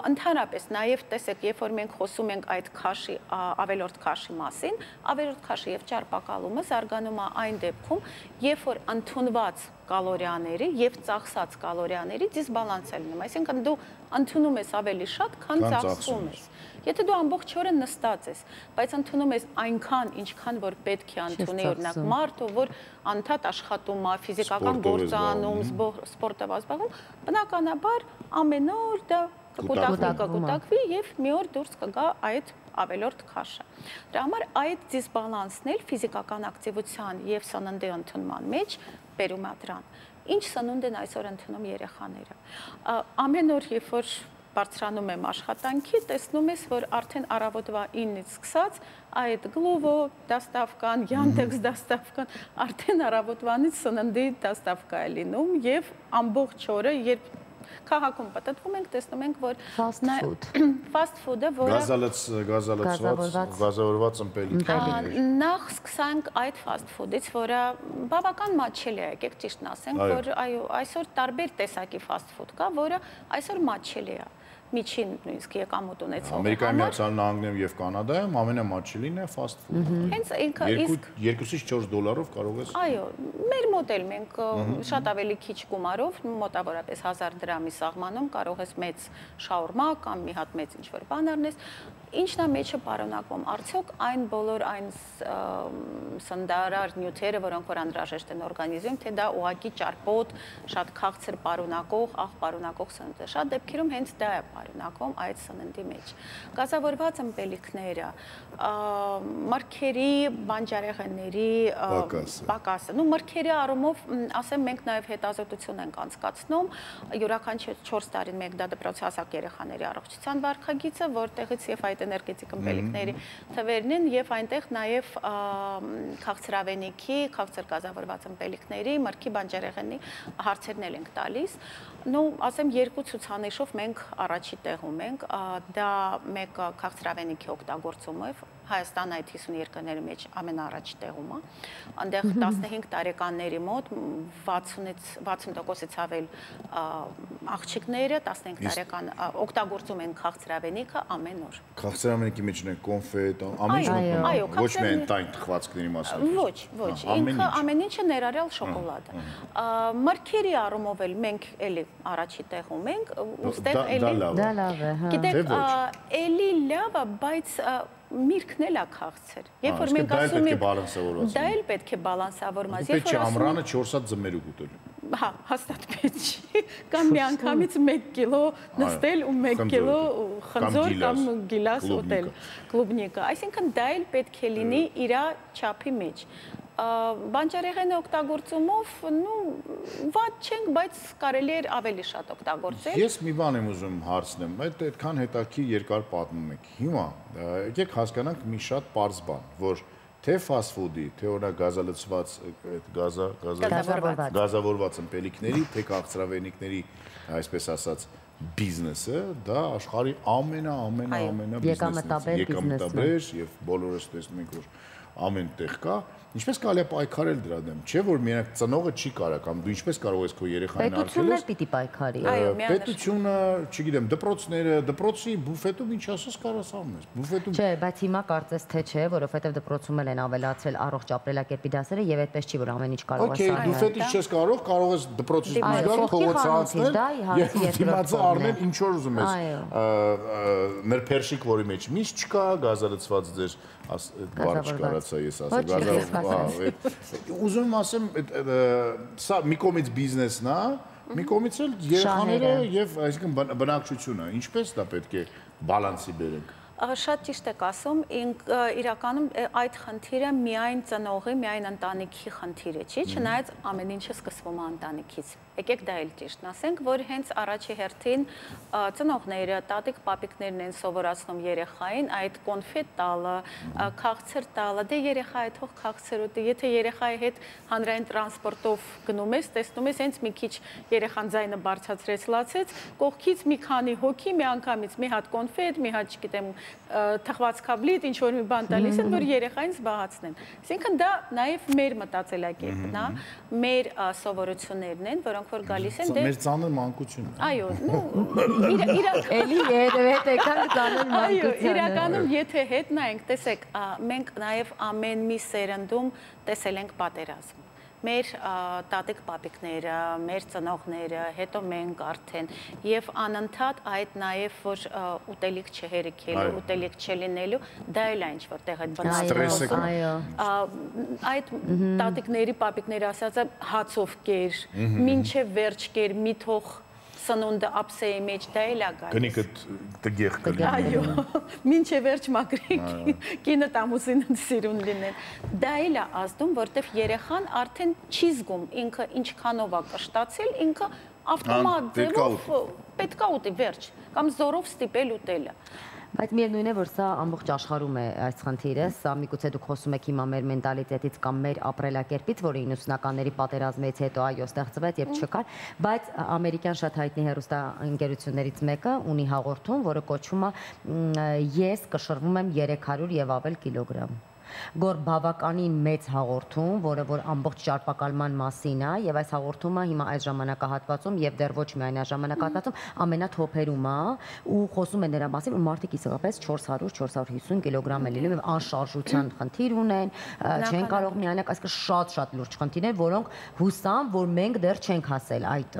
ընդհանրապես նաև տեսեք, երբ որ մենք խոսում ենք այդ քաշի ավելորդ քաշի մասին, ավելորդ քաշի եւ ճարպակալումը զարգանում է այն դեպքում, երբ որ ընդունված կալորիաների եւ ծախսած կալորիաների դիսբալանս է լինում, այսինքն դու ընդունում ես ավելի շատ, քան ծախսում ես։ Եթե դու ամբողջ օրը նստած ես, բայց ընդունում ես այնքան, ինչքան որ պետք է ընդունի, օրինակ մարդը, որ անդադ աշխատում է, ֆիզիկական գործ անում, սպորտով զբաղվում, բնականաբար ամեն օր դա կկուտակվի եւ մի օր դուրս կգա այդ ավելորդ քաշը։ Դրա համար այդ դիսբալանսն էլ ֆիզիկական ակտիվության եւ սննդի ընդունման մեջ բերում է դրան։ Ինչ սնունդ են այսօր ընդունում երեխաները։ Ամեն օր, երբ որ բարձրանում եմ աշխատանքի, տեսնում ես, որ արդեն առավոտվա 9-ից սկսած այդ Glovo դաստավկան, Yandex դաստավկան, արդեն առավոտվանից սննդի դաստավկա է լինում եւ ամբողջ օրը, երբ քաղաքում պատտվում ենք, տեսնում ենք, որ fast food-ը, որը գազավորված ըմպելիքներ։ Նախ սկսանք այդ fast food-ից, որը բավական մատչելի է, եկեք ճիշտն ասեմ, որ այսօր տարբեր տեսակի fast food կա, որը այսօր մատչելի է։ Միջին նույնիսկ եկամուտ ունեցող։ Ամերիկայի Միացյալ Նահանգներում եւ Կանադայում ամենամատչելին է fast food։ Հենց ինքը իսկ 2-ից 4 դոլարով կարող ես։ Այո, մեր մոդել մենք շատ ավելի քիչ գումարով, մոտավորապես 1000 դրամի սահմանում կարող ես մեծ շաուրմա կամ մի հատ մեծ ինչ-որ բան առնես։ Ինչն է մեջը պարունակում, արդյոք այն բոլոր այն սննդարար նյութերը, որոնք որ անհրաժեշտ են օրգանիզմին, թե դա ուղղակի ճարպոտ, շատ քաղցր պարունակող, աղ պարունակող սնունդ է։ Շատ դեպքերում հենց դա է պարունակում այդ սննդի մեջ։ Գազավորված ըմպելիքները, մրգերի, բանջարեղենների պակասը, մրգերի առումով, ասեմ, մենք նաև հետազոտություն ենք անցկացնում, յուրաքանչյուր 4 տարին մեկ դա դպրոցի հասակ երեխաների առողջության վարքագիծը, որտեղից եւ այդ էներգետիկ ըմպելիքների թվերն են եւ այնտեղ նաեւ քաղցրավենիքի, քաղցր գազավորված ըմպելիքների, մրգի, բանջարեղենի հարցերն ենք տալիս։ Նու, ասեմ, 2 ցուցանիշով մենք առաջի տեղում ենք, դա մեկը քաղցրավենիքի օգտագործումը Հայաստանը այդ 50 երկրների մեջ ամենաառաջի տեղում է։ Այնտեղ 15 տարեկանների մոտ 60%-ից ավել աղջիկները 15 տարեկան օգտագործում են քաղցրավենիքը ամեն օր։ Քաղցրավենիքի մեջ ունեն կոնֆետ, ամեն ինչ, ոչ միայն տայն թխվածքների մասին։ Ոչ, ինքը ամեն ինչը ներառյալ շոկոլադը։ Մրգերի առումով էլ մենք էլի առաջի տեղում ենք, ուստեղ էլի դա լավ է, հա։ Գիտեք, էլի լավ է, բայց միրգն էլ է քաղցր։ Երբ որ մենք ասում ենք, դա էլ պետք է բալանսավորված։ Պետք է ամռանը 4 հատ ձմերուկ ուտել։ Հա, հաստատ պետք չի։ Կամ միանգամից 1 կիլո նստել ու 1 կիլո խնձոր կամ գիլաս ուտել, կլուբնիկը։ Այսինքն դա էլ պետք է լինի իր չափի մեջ։ Բանջարեղենի օգտագործումով, վատ չենք, բայց կարելի էր ավելի շատ օգտագործել։ Ես մի բան եմ ուզում հարցնեմ, այդքան հետաքրքիր երկար պատմում եք։ Հիմա եկեք հասկանանք մի շատ պարզ բան, որ թե fast food-ի, թե օրինակ գազալցված գազավորված ըմպելիքների, թե քաղցրավենիքների, այսպես ասած, բիզնեսը, դա աշխարհի ամենա եկամտաբեր եւ բոլորս տեսնում ենք, որ ամեն տեղ կա, ինչպես կարելի է պայքարել դրա դեմ, չէ՞ որ միայն ծնողը չի կարա կամ դու ինչպես կարող ես քո երեխային արգելես։ Պետությունը պիտի պայքարի։ Պետությունը, չգիտեմ, դպրոցները, դպրոցի բուֆետում ինչ ասես կարաս անես։ Բուֆետում Չէ, բայց հիմա կարծես թե չէ, որովհետև դպրոցում են ավելացրել առողջ ապրելակերպի դասերը եւ այդպես չի, որ ամեն ինչ կարող ես անել։ Okay, բուֆետից չես կարող ես դպրոցից դուրս փողոց անցնել եւ դիմացը առնել ինչ որ ուզում ես։ Ներփերշիկ, որի մեջ միշտ չկա, գազալցված ձեր բառը չկարացա ես ասել։ Ուզում ասեմ, սա մի կողմից բիզնեսն է, մի կողմից էլ երեխաները եւ այսինքն բնակչությունը, ինչպես դա պետք է բալանսի բերենք։ Շատ ճիշտ եք ասում, իրականում այդ խնդիրը միայն ծնողի, միայն ընտանիքի խնդիր է, չի, չնայած ամեն ինչը սկսվում է ընտանիքից։ Եկեք դա էլ ճիշտն ասենք, որ հենց առաջի հերթին ծնողները, տատիկ-պապիկներն են սովորացնում երեխային այդ կոնֆետ տալը, քաղցր տալը, դե երեխա է թող քաղցր ուտի, եթե երեխայի հետ հանրային տրանսպորտով գնում ես, տեսնում ես, հենց մի քիչ երեխան ձայնը բարձրացրեց, լացեց, կողքից մի քանի հոգի միանգամից մի հատ կոնֆետ, մի հատ, չգիտեմ, թխված կաբլիտ, ինչ որ մի բան տալիս են, որ երեխային զբաղացնեն։ Այսինքն դա նաև մեր մտածելակերպն է, մեր սովորություններն են, որոնք նրանք որ գալիս են, Մեր ծանր մանկությունն է։ այո, Էլի հետ եկան ծանր այո, մանկությանը։ իրականում եթե հետ նայենք, տեսեք, մենք նաև ամեն մի սերնդում տեսել ենք պատերազմ։ Մեր տատիկ-պապիկները, մեր ծնողները, հետո մենք արդեն եւ անընդհատ այդ նաեւ որ ուտելիք չհերիքելու, ուտելիք չլինելու, դա էլ է ինչ որտեղ այդ բնավ այդ տատիկների, պապիկների ասածը հացով կեր, մինչև վերջ կեր, մի թող սնունդը ապսեի մեջ դա էլ է գալիս։ Կնիկը տգեղ կլինի։ Այո, մինչև վերջ մակրի կինը տամուսին սիրուն լինեն։ Դա էլ է ազդում, որտեվ երեխան արդեն չի զգում ինքը ինչքանով է կշտացել, ինքը ավտոմատ ձևով պետք է ուտի վերջ, կամ զորով ստիպել ուտելը։ Բայց միևնույն է, որ սա ամբողջ աշխարհում է այս խնդիրը, սա միգուցե դուք խոսում եք հիմա մեր մենտալիտետից կամ մեր ապրելակերպից, որը 90-ականների պատերազմից հետո այո ստեղծվեց եւ չկար, բայց ամերիկյան շատ հայտնի հեռուստաընկերություններից մեկը ունի հաղորդում, որը կոչվում է «Ես կշռվում եմ 300 եւ ավել կիլոգրամ»։ Գոր բավականին մեծ հաղորդում, որը որ ամբողջ ճարպակալման մասին է, եւ այս հաղորդումը հիմա այս ժամանակահատվածում եւ դեռ ոչ միայն այս ժամանակահատվածում ամենաթոփերում է ու խոսում է նրա մասին, ու մարդիկ իսկապես 400-450 կիլոգրամ են լինում եւ անշարժության խնդիր ունեն, չեն կարող միանալ, այսինքն շատ լուրջ խնդիրներ, որոնք հուսամ, որ մենք դեռ չենք հասել այդ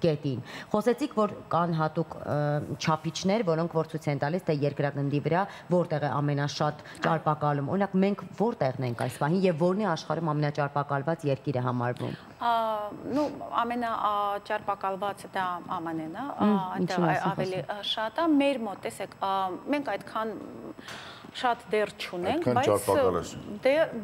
կետին։ Խոսեցիք, որ կան հատուկ չափիչներ, որոնք որ ցույց են տալիս, թե երկրագնդի վրա որտեղ է ամենաշատ ճարպակալում։ Օրինակ մենք որտեղն ենք այս պահին եւ որն է աշխարհում ամենաճարպակալված երկիրը համարվում։ Ну, ամենաճարպակալվածը դա ԱՄՆ-ն է, ավելի շատ է մեր մոտ, տեսեք, մենք այդքան շատ դեռ չունենք,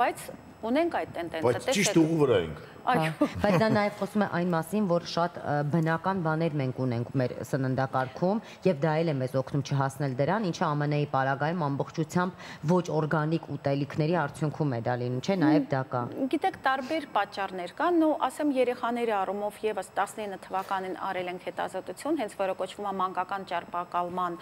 բայց ունենք այդ տենդենսը, բայց ճիշտ ուղու վրա ենք։ Բայց դա նաև խոսում է այն մասին, որ շատ բնական բաներ մենք ունենք մեր սննդակարգում եւ դա էլ է մեզ օգնում չհասնել դրան, ինչը ԱՄՆ-ի պարագայում ամբողջությամբ ոչ օրգանիկ ուտելիքների արդյունքում է դա լինում, չէ՞, նաև դա կա։ Գիտեք, տարբեր պատճառներ կան, ու ասեմ երեխաների առումով եւս 19 թվականին արել ենք հետազոտություն, հենց որը կոչվում է մանկական ճարպակալման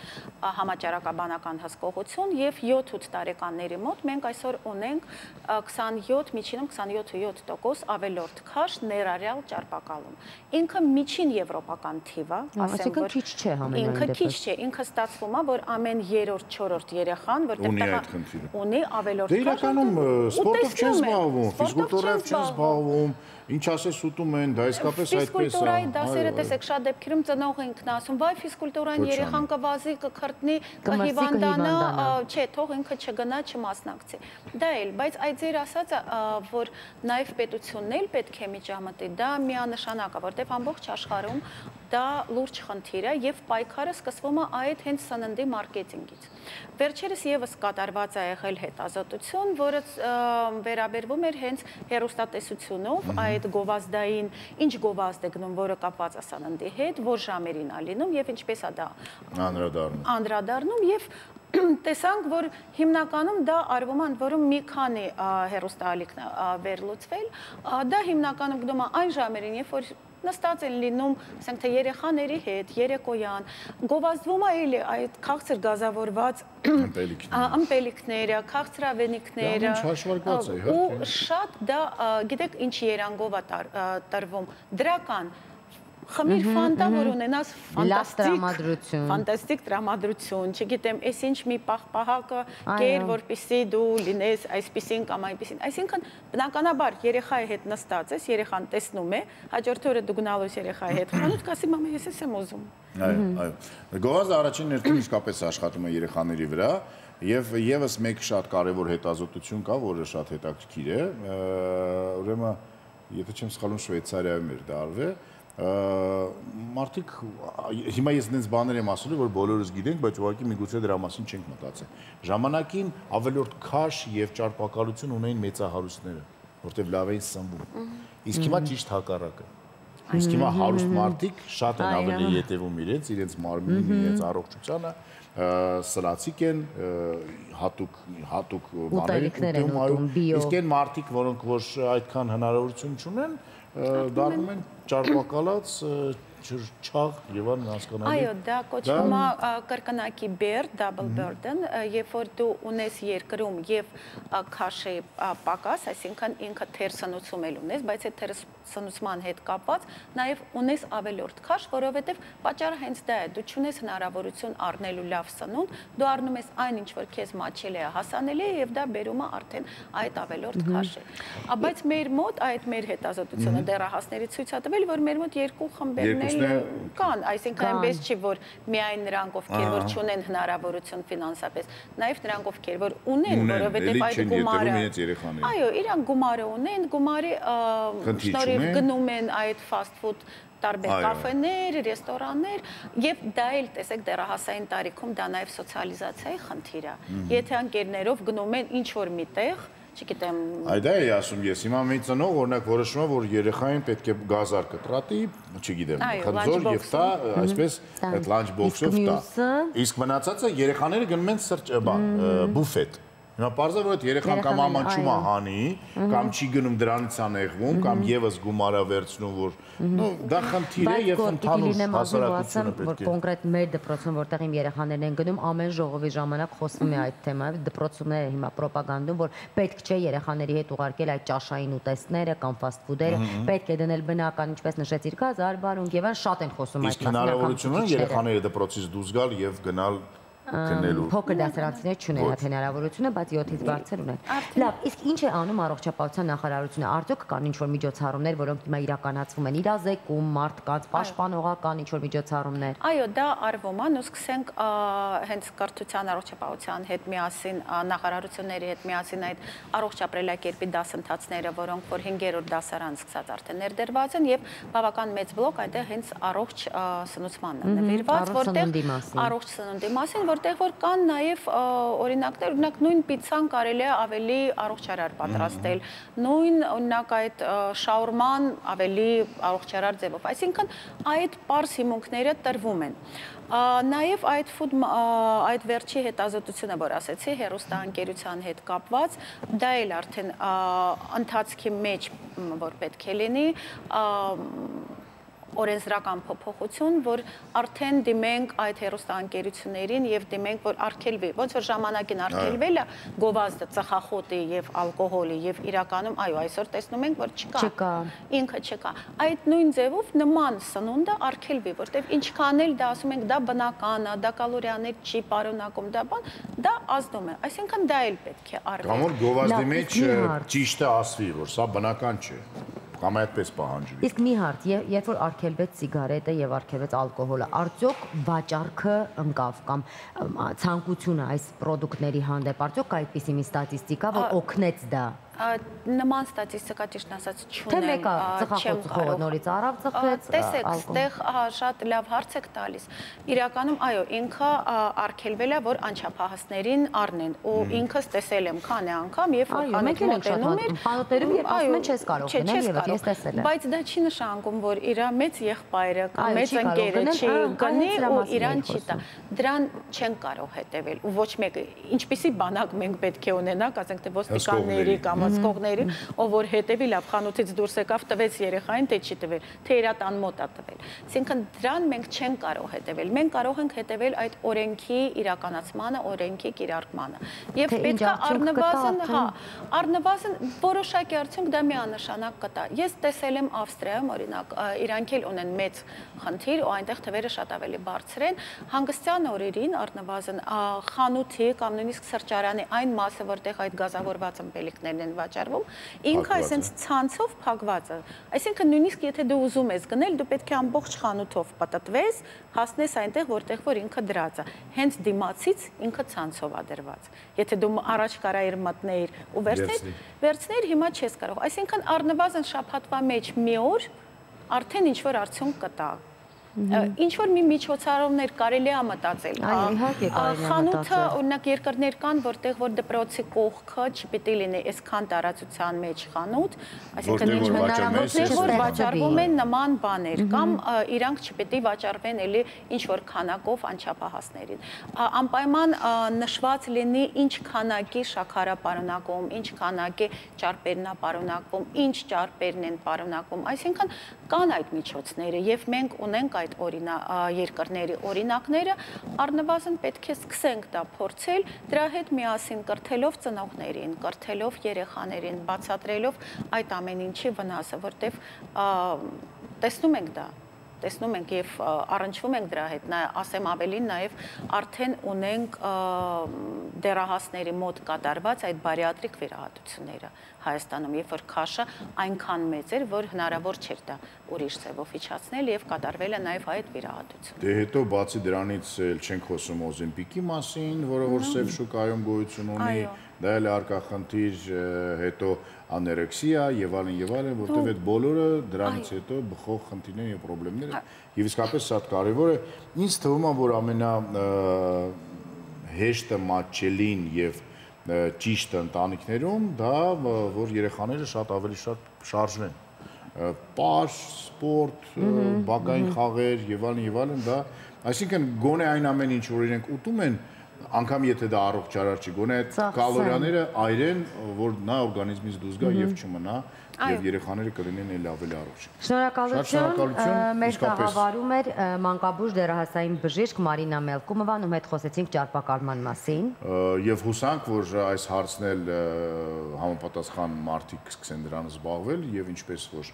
համաճարակաբանական հսկողություն եւ 7-8 տարեկանների մոտ մենք այսօր ունենք 27, միջինում 27.7% ավելորդ քաշ ներառյալ ճարպակալում։ Ինքը միջին եվրոպական թիվ է, ասեմ որ քիչ չէ համենայն դեպքում։ Ինքը քիչ չէ, ինքը ստացվում է, որ ամեն 3-4 երեխան, որտեղ ունի ավելորդ քաշ։ Դե իրականում սպորտով չեն զբաղվում, ֆիզկուլտուրայով չեն զբաղվում, ինչ ասես ուտում են, դա իսկապես այդպես է։ Ֆիզկուլտուրայի դասերը տեսեք շատ դեպքերում ծնողը ինքն ասում, վայ ֆիզկուլտուրան երեխան կվազի, կխրտնի, կհիվանդանա, չէ, թող ինքը չգնա, չմասնակցի։ Դա էլ, բայց այդ ձեր ասածը, որ նաև պետությունն էլ պետք է միջամտի, դա միանշանակ է, որտեղ ամբողջ աշխարհում դա լուրջ խնդիր է եւ պայքարը սկսվում է այդ հենց սննդի մարքեթինգից։ Վերջերս եւս կատարված է եղել հետազոտություն, որը վերաբերվում էր հենց հեռուստատեսությունով այդ գովազդային, ինչ գովազդ է գնում, որը կապված է սննդի հետ, որ ժամերին է լինում եւ ինչպես է դա անդրադառնում եւ տեսանք, որ հիմնականում դա արվում է, որում մի քանի հեռուստաալիք վերլուծվել, դա հիմնականում գնում է այն ժամերին, երբ որ նստած են լինում, ասենք թե երեխաների հետ, երեկոյան, գովազդվում է էլի այդ քաղցր գազավորված ըմպելիքները, քաղցրավենիքները, ու շատ դա, գիտեք, ինչ երանգով է տրվում, դրական, խմիր ֆանտա, որ ունենաս ֆանտաստիկ տրամադրություն, չգիտեմ, այս ինչ մի պահակը կեր, որպեսզի դու լինես այսպիսին կամ այնպիսին, այսինքն բնականաբար երեխայի հետ նստած ես, երեխան տեսնում է, հաջորդ օրը դու գնալու ես երեխայի հետ խանութ, կասի մամա, ես եմ ուզում։ Այո, գովազդը առաջին ներքին իսկապես աշխատում է երեխաների վրա եւ եւս մեկ շատ կարեւոր հետազոտություն կա, որը շատ հետաքրքիր է, ուրեմն, եթե չեմ սխալվում, Շվեյցարիայում էր դա արվել, մարդիկ հիմա ես այնպես բաներ եմ ասելու, որ բոլորս գիտենք, բայց ուղղակի միգուցե դրա մասին չենք մտածել։ Ժամանակին ավելորդ քաշ եւ ճարպակալություն ունեին մեծահարուստները, որտեղ լավ էին սնվում։ Իսկ հիմա ճիշտ հակառակը։ Իսկ հիմա հարուստ մարդիկ շատ են ավելի ետևում իրենց մարմինին, իրենց առողջությանը, սրացիկ են, հատուկ բաներ ուտում, իսկ այն մարդիկ, որոնք որ այդքան հնարավորություն չունեն, դառնում են ճարպակալած, չաղ եւ այլն հասկանալի։ Այո, դա կոչվում է կրկնակի բեր, double burden, երբ որ դու ունես երկրում եւ քաշի պակաս, այսինքն ինքը թեր սնուցում էլ ունես, բայց այդ թեր սնուցման հետ կապված նաեւ ունես ավելորդ քաշ, որովհետեւ պատճառը հենց դա է, դու չունես հնարավորություն առնելու լավ սնունդ, դու առնում ես այն ինչ որ քեզ մաչելի է, հասանելի է եւ դա բերում է արդեն այդ ավելորդ քաշի։ Բայց մեր մոտ այդ մեր հետազոտությունը դեռահասների ցույց է տվել, որ մեր մոտ երկու խմբերներ կան, այսինքն այնպես չի, որ միայն նրանք, ովքեր որ չունեն հնարավորություն ֆինանսապես, նաև նրանք, ովքեր որ ունեն, որովհետև այդ գումարը, այո, իրանք գումարը ունեն, գումարի շնորհիվ գնում են այդ fast food տարբեր կաֆեներ, ռեստորաններ եւ դա էլ տեսեք դեռահասային տարիքում դա նաև սոցիալիզացիայի խնդիր է։ Եթե ընկերներով գնում են ինչ որ միտեղ, չգիտեմ։ Այդ է ասում ես, հիմա մի ծնող օրինակ որոշում է, որ երեխային պետք է գազար կտրատի, չգիտեմ, խնձոր եւ տա, այսպես այդ լանչ բոքսով տա։ Իսկ մնացածը երեխաները գնում են բուֆետ։ Հիմա պարզը որ այդ երեխան կամ ամանչում է հանի, կամ չի գնում դրանից է նեղվում, կամ եւս գումարա վերցնում, որ դա խնդիր է եւ ընդհանուր հասարակությունը պետք է։ Կոնկրետ մեր դպրոցում, որտեղ իմ երեխաներն են գնում, ամեն ժողովի ժամանակ խոսվում է այդ թեմայով, դպրոցումները հիմա ռոպագանդում, որ պետք չէ երեխաների հետ ուղարկել այդ ճաշային ուտեստները կամ ֆաստ ֆուդերը, պետք է դնել բնական, ինչպես նշեցիր, գազար, բարունգ եւ այլն, շատ են խոսում այդ մասին։ Իսկ հնարավորություն ունեն երեխաները դպրոցից դուրս գալ եւ գնալ Փոքր դասարանցիներ չունեն այդ հնարավորությունը, բայց 7-ից բարձր ունեն։ Լավ, իսկ ինչ է անում առողջապահության նախարարությունը, արդյոք կան ինչ-որ միջոցառումներ, որոնք հիմա իրականացվում են, իրազեկում, մարդկանց, պաշտպանողական ինչ-որ միջոցառումներ։ Այո, դա արվում է, ու սկսենք հենց կրթության առողջապահության հետ միասին, նախարարությունների հետ միասին այդ առողջ ապրելակերպի դասընթացները, որոնք որ 5-րդ դասարան սկսած արդեն ներդրված են եւ բավական մեծ բլոկ այդտեղ հենց առողջ սնուցմանն է նվիրված, որտեղ առողջ սննդի մասին որտեղ որ կան նաև օրինակներ, օրինակ նույն պիցցան կարելի է ավելի առողջարար պատրաստել, նույն օրինակ այդ շաուրման ավելի առողջարար ձևով, այսինքն այդ պարզ հիմունքները տրվում են։ Նաև այդ վերջի հետազոտությունը, որ ասեցի, հեռուստաընկերության հետ կապված, դա էլ արդեն ընթացքի մեջ, որ պետք է լինի, օրենսդրական փոփոխություն, որ արդեն դիմենք այդ հեռուստաընկերություններին եւ դիմենք, որ արգելվի, ոնց որ ժամանակին արգելվել է գովազդը ծխախոտի եւ ալկոհոլի եւ իրականում, այո, այսօր տեսնում ենք, որ չկա։ Ինքը չկա։ Այդ նույն ձևով նման սնունդը արգելվի, որտեվ ինչքան էլ դա ասում ենք, դա բնական է, դա կալորիաներ չի պարունակում, դա ազդում է։ Այսինքն դա էլ պետք է արվի։ Կամ որ գովազդի մեջ ճիշտ է ասվի, որ սա բնական չէ։ Կամ այդպես պահանջվի։ Իսկ մի հարց, երբ որ արգելվեց սիգարետը եւ արգելվեց ալկոհոլը, արդյոք վաճառքը ընկավ կամ ցանկությունը այս պրոդուկտների հանդեպ, արդյոք այդպիսի մի ստատիստիկա, որ օգնեց դա։ Նման ստատիստիկա ճիշտ ասած չունեմ։ Թե մեկը ծխախոտ նորից առավ ծխվեց։ Տեսեք, այստեղ շատ լավ հարց եք տալիս։ Իրականում, այո, ինքը արգելվել է, որ անչափահասներին առնեն, ու ինքս տեսել եմ քանի անգամ, երբ որ խանութ մոտենում էր, խանութներում երբ ասում են չես կարող գնել, եւ ես տեսել եմ։ Բայց դա չի նշանակում, որ իր մեծ եղբայրը կամ մեծ ընկերը չի գնի ու իրան չի տա։ Դրան չեն կարող հետևել, ու ոչ մեկը, ինչպիսի բանակ մենք պետք է ունենանք, ասենք թե ոստիկանների կամ կողների, ով որ հետևի լավ խանութից դուրս եկավ, տվեց երեխային, թե չի տվել, թե իր տան մոտ է տվել։ Այսինքն դրան մենք չենք կարող հետևել։ Մենք կարող ենք հետևել այդ օրենքի իրականացմանը, օրենքի կիրառմանը։ Եվ պետք է առնվազն որոշակի արդյունք դա միանշանակ կտա։ Ես տեսել եմ Ավստրիայում, օրինակ, իրանք էլ ունեն մեծ խնդիր, ու այնտեղ թվերը շատ ավելի բարձր են։ Հանգստյան օրերին առնվազն խանութի կամ նույնիսկ սրճարանի այն մասը, որտեղ այդ գազավորված ըմպելիքներն են վաճառվում, ինքը այսպես ցանցով փակված է։ Այսինքն նույնիսկ եթե դու ուզում ես գնել, դու պետք է ամբողջ խանութով պատտվես, հասնես այնտեղ, որտեղ որ ինքը դրած է։ Հենց դիմացից ինքը ցանցով է դրված։ Եթե դու առաջ կարայիր մտնեիր ու վերցնեիր, հիմա չես կարող։ Այսինքն առնվազն շաբաթվա մեջ մի օր արդեն ինչ որ արդյունք կտա։ ինչ որ մի միջոցառումներ կարելի է մտածել։ Խանութը օրինակ երկրներ կան, որտեղ որ դպրոցի կողքը չպիտի լինի այսքան տարածության մեջ խանութ, այսինքն ինչ որ վաճառվում են նման բաներ կամ իրանք չպիտի վաճառվեն էլի ինչ որ քանակով անչափահասներին։ Անպայման նշված լինի ինչ քանակի շաքարը պարունակում, ինչ քանակի ճարպերն է պարունակում, ինչ ճարպերն են պարունակում, այսինքն կան այդ միջոցները եւ մենք ունենք այդ երկրների օրինակները, առնվազն պետք է սկսենք դա փորձել, դրա հետ միասին կրթելով ծնողներին, կրթելով երեխաներին, բացատրելով այդ ամեն ինչի վնասը, որտեվ տեսնում ենք դա, տեսնում ենք եւ առնչվում ենք դրա հետ, ասեմ ավելին նաեւ արդեն ունենք դեռահասների մոտ կատարված այդ բարիատրիկ վիրահատությունները Հայաստանում, երբ որ քաշը այնքան մեծ էր, որ հնարավոր չէր դա ուրիշ ձևով իջացնել եւ կատարվել է նաեւ այդ վիրահատությունը։ Դե հետո բացի դրանից էլ չենք խոսում Օզեմպիկի մասին, որը որ սև շուկայում գոյություն ունի, դա էլ արկախնդիր, հետո աներեքսիա եւ այլն, որտեղ այդ բոլորը դրանից հետո բխող խնդիրներ եւ խնդիրներ են եւ իսկապես շատ կարեւոր է։ Ինձ թվում է, որ ամենա հեշտը մատչելին եւ ճիշտ ընտանիքներում դա որ երեխաները շատ ավելի շատ շարժվեն պար, սպորտ, բակային խաղեր եւ այլն դա այսինքն գոնե այն ամեն ինչ որ իրենք ուտում են անգամ եթե դա առողջարար չի գոնե այդ կալորիաները այրեն որ նա օրգանիզմից դուրս գա եւ չմնա եւ երեխաները կլինեն էլ ավելի առողջ։ Շնորհակալություն։ Մեր տաղավարում էր մանկաբույժ դեռահասային բժիշկ Մարինա Մելկումովան, ում հետ խոսեցինք ճարպակալման մասին։ Եվ հուսանք, որ այս հարցն էլ համապատասխան մարդիկ կսկսեն դրանով զբաղվել եւ ինչպես որ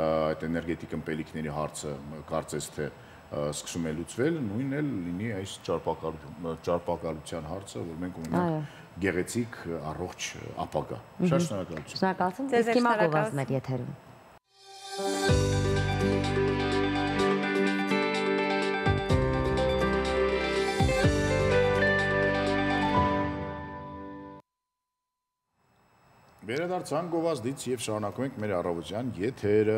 այդ էներգետիկ ըմպելիքների հարցը կարծես թե սկսում է լուծվել, նույնն էլ լինի այս ճարպակալության հարցը, որ մենք ունենք գեղեցիկ առողջ ապագա։ Շատ շնորհակալություն։ Շնորհակալություն։ Իսկ հիմա գովազդն էր եթերում։ Վերադարձանք գովազդից եւ շարունակում ենք մեր առավոտյան եթերը։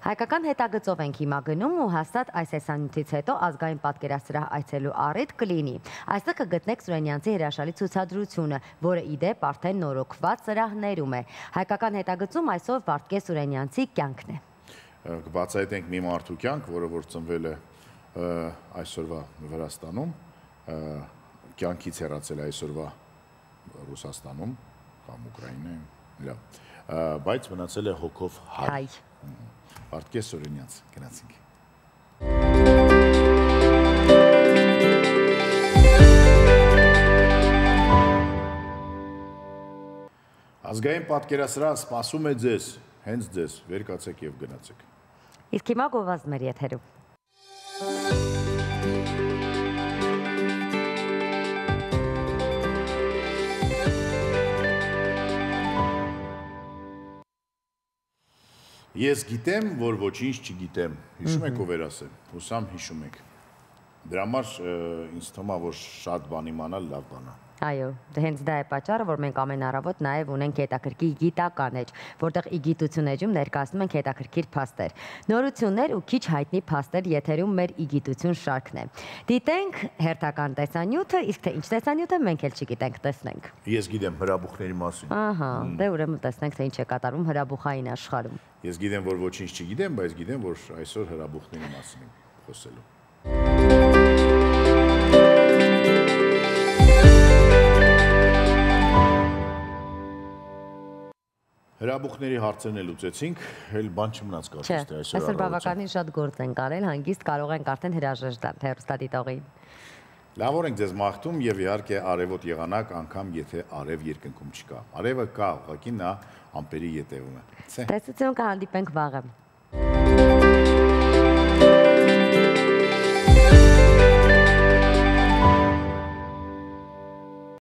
Հայկական հետագծով ենք հիմա գնում ու հաստատ այս հեսանյութից հետո ազգային պատկերասրահ այցելու առիթ կլինի։ Այստեղ կգտնեք Սուրենյանցի հրաշալի ցուցադրությունը, որը ի դեպ արդեն նորոգված սրահներում է։ Հայկական հետագծում այսօր Վարդգես Սուրենյանցի կյանքն է։ Կբացահայտենք մի մարդու կյանք, որը որ ծնվել է այսօրվա Վրաստանում, կյանքից հեռացել է այսօրվա Ռուսաստանում կամ Ուկրաինայում։ Բայց մնացել է հոգով հայ։ Վարդգես Սուրենյանց, գնացինք։ Ազգային պատկերասրահ սպասում է ձեզ, հենց ձեզ, վեր կացեք եւ գնացեք։ Իսկ հիմա գովազդն էր եթերում։ Ես գիտեմ, որ ոչինչ չգիտեմ, հիշում եք ով էր ասել, հուսամ հիշում եք, դրա համար ինձ թվում է, որ շատ բան իմանալ լավ բան է։ Այո, հենց դա է պատճառը, որ մենք ամեն առավոտ նաև ունենք հետաքրքիր գիտականեր, որտեղ ի գիտություն էջում ներկայացնում ենք հետաքրքիր փաստեր, նորություններ ու քիչ հայտնի փաստեր եթերում մեր ի գիտություն շարքն է։ Դիտենք հերթական տեսանյութը, իսկ թե ինչ տեսանյութ է, մենք էլ չգիտենք, տեսնենք։ Ես գիտեմ հրաբուխների մասին։ Ահա, դե ուրեմն տեսնենք, թե ինչ է կատարվում հրաբուխային աշխարհում։ Ես գիտեմ, որ ոչինչ չգիտեմ, բայց գիտեմ, որ այսօր հրաբուխների մասին եմ խոսելու։ Հրաբուխների հարցերն էլ լուծեցինք, էլ բան չմնաց կարծես թե այսօր։ Այսօր բավականին շատ գործ են կարել, հանգիստ կարող ենք արդեն հրաժեշտ տալ հեռուստադիտողին։ Լավ օրենք ձեզ մաղթում եւ իհարկե արևոտ եղանակ, անգամ եթե արև երկնքում չկա։ Արևը կա, ուղղակի նա ամպերի ետևում է։ Տեսություն կհանդիպենք վաղը։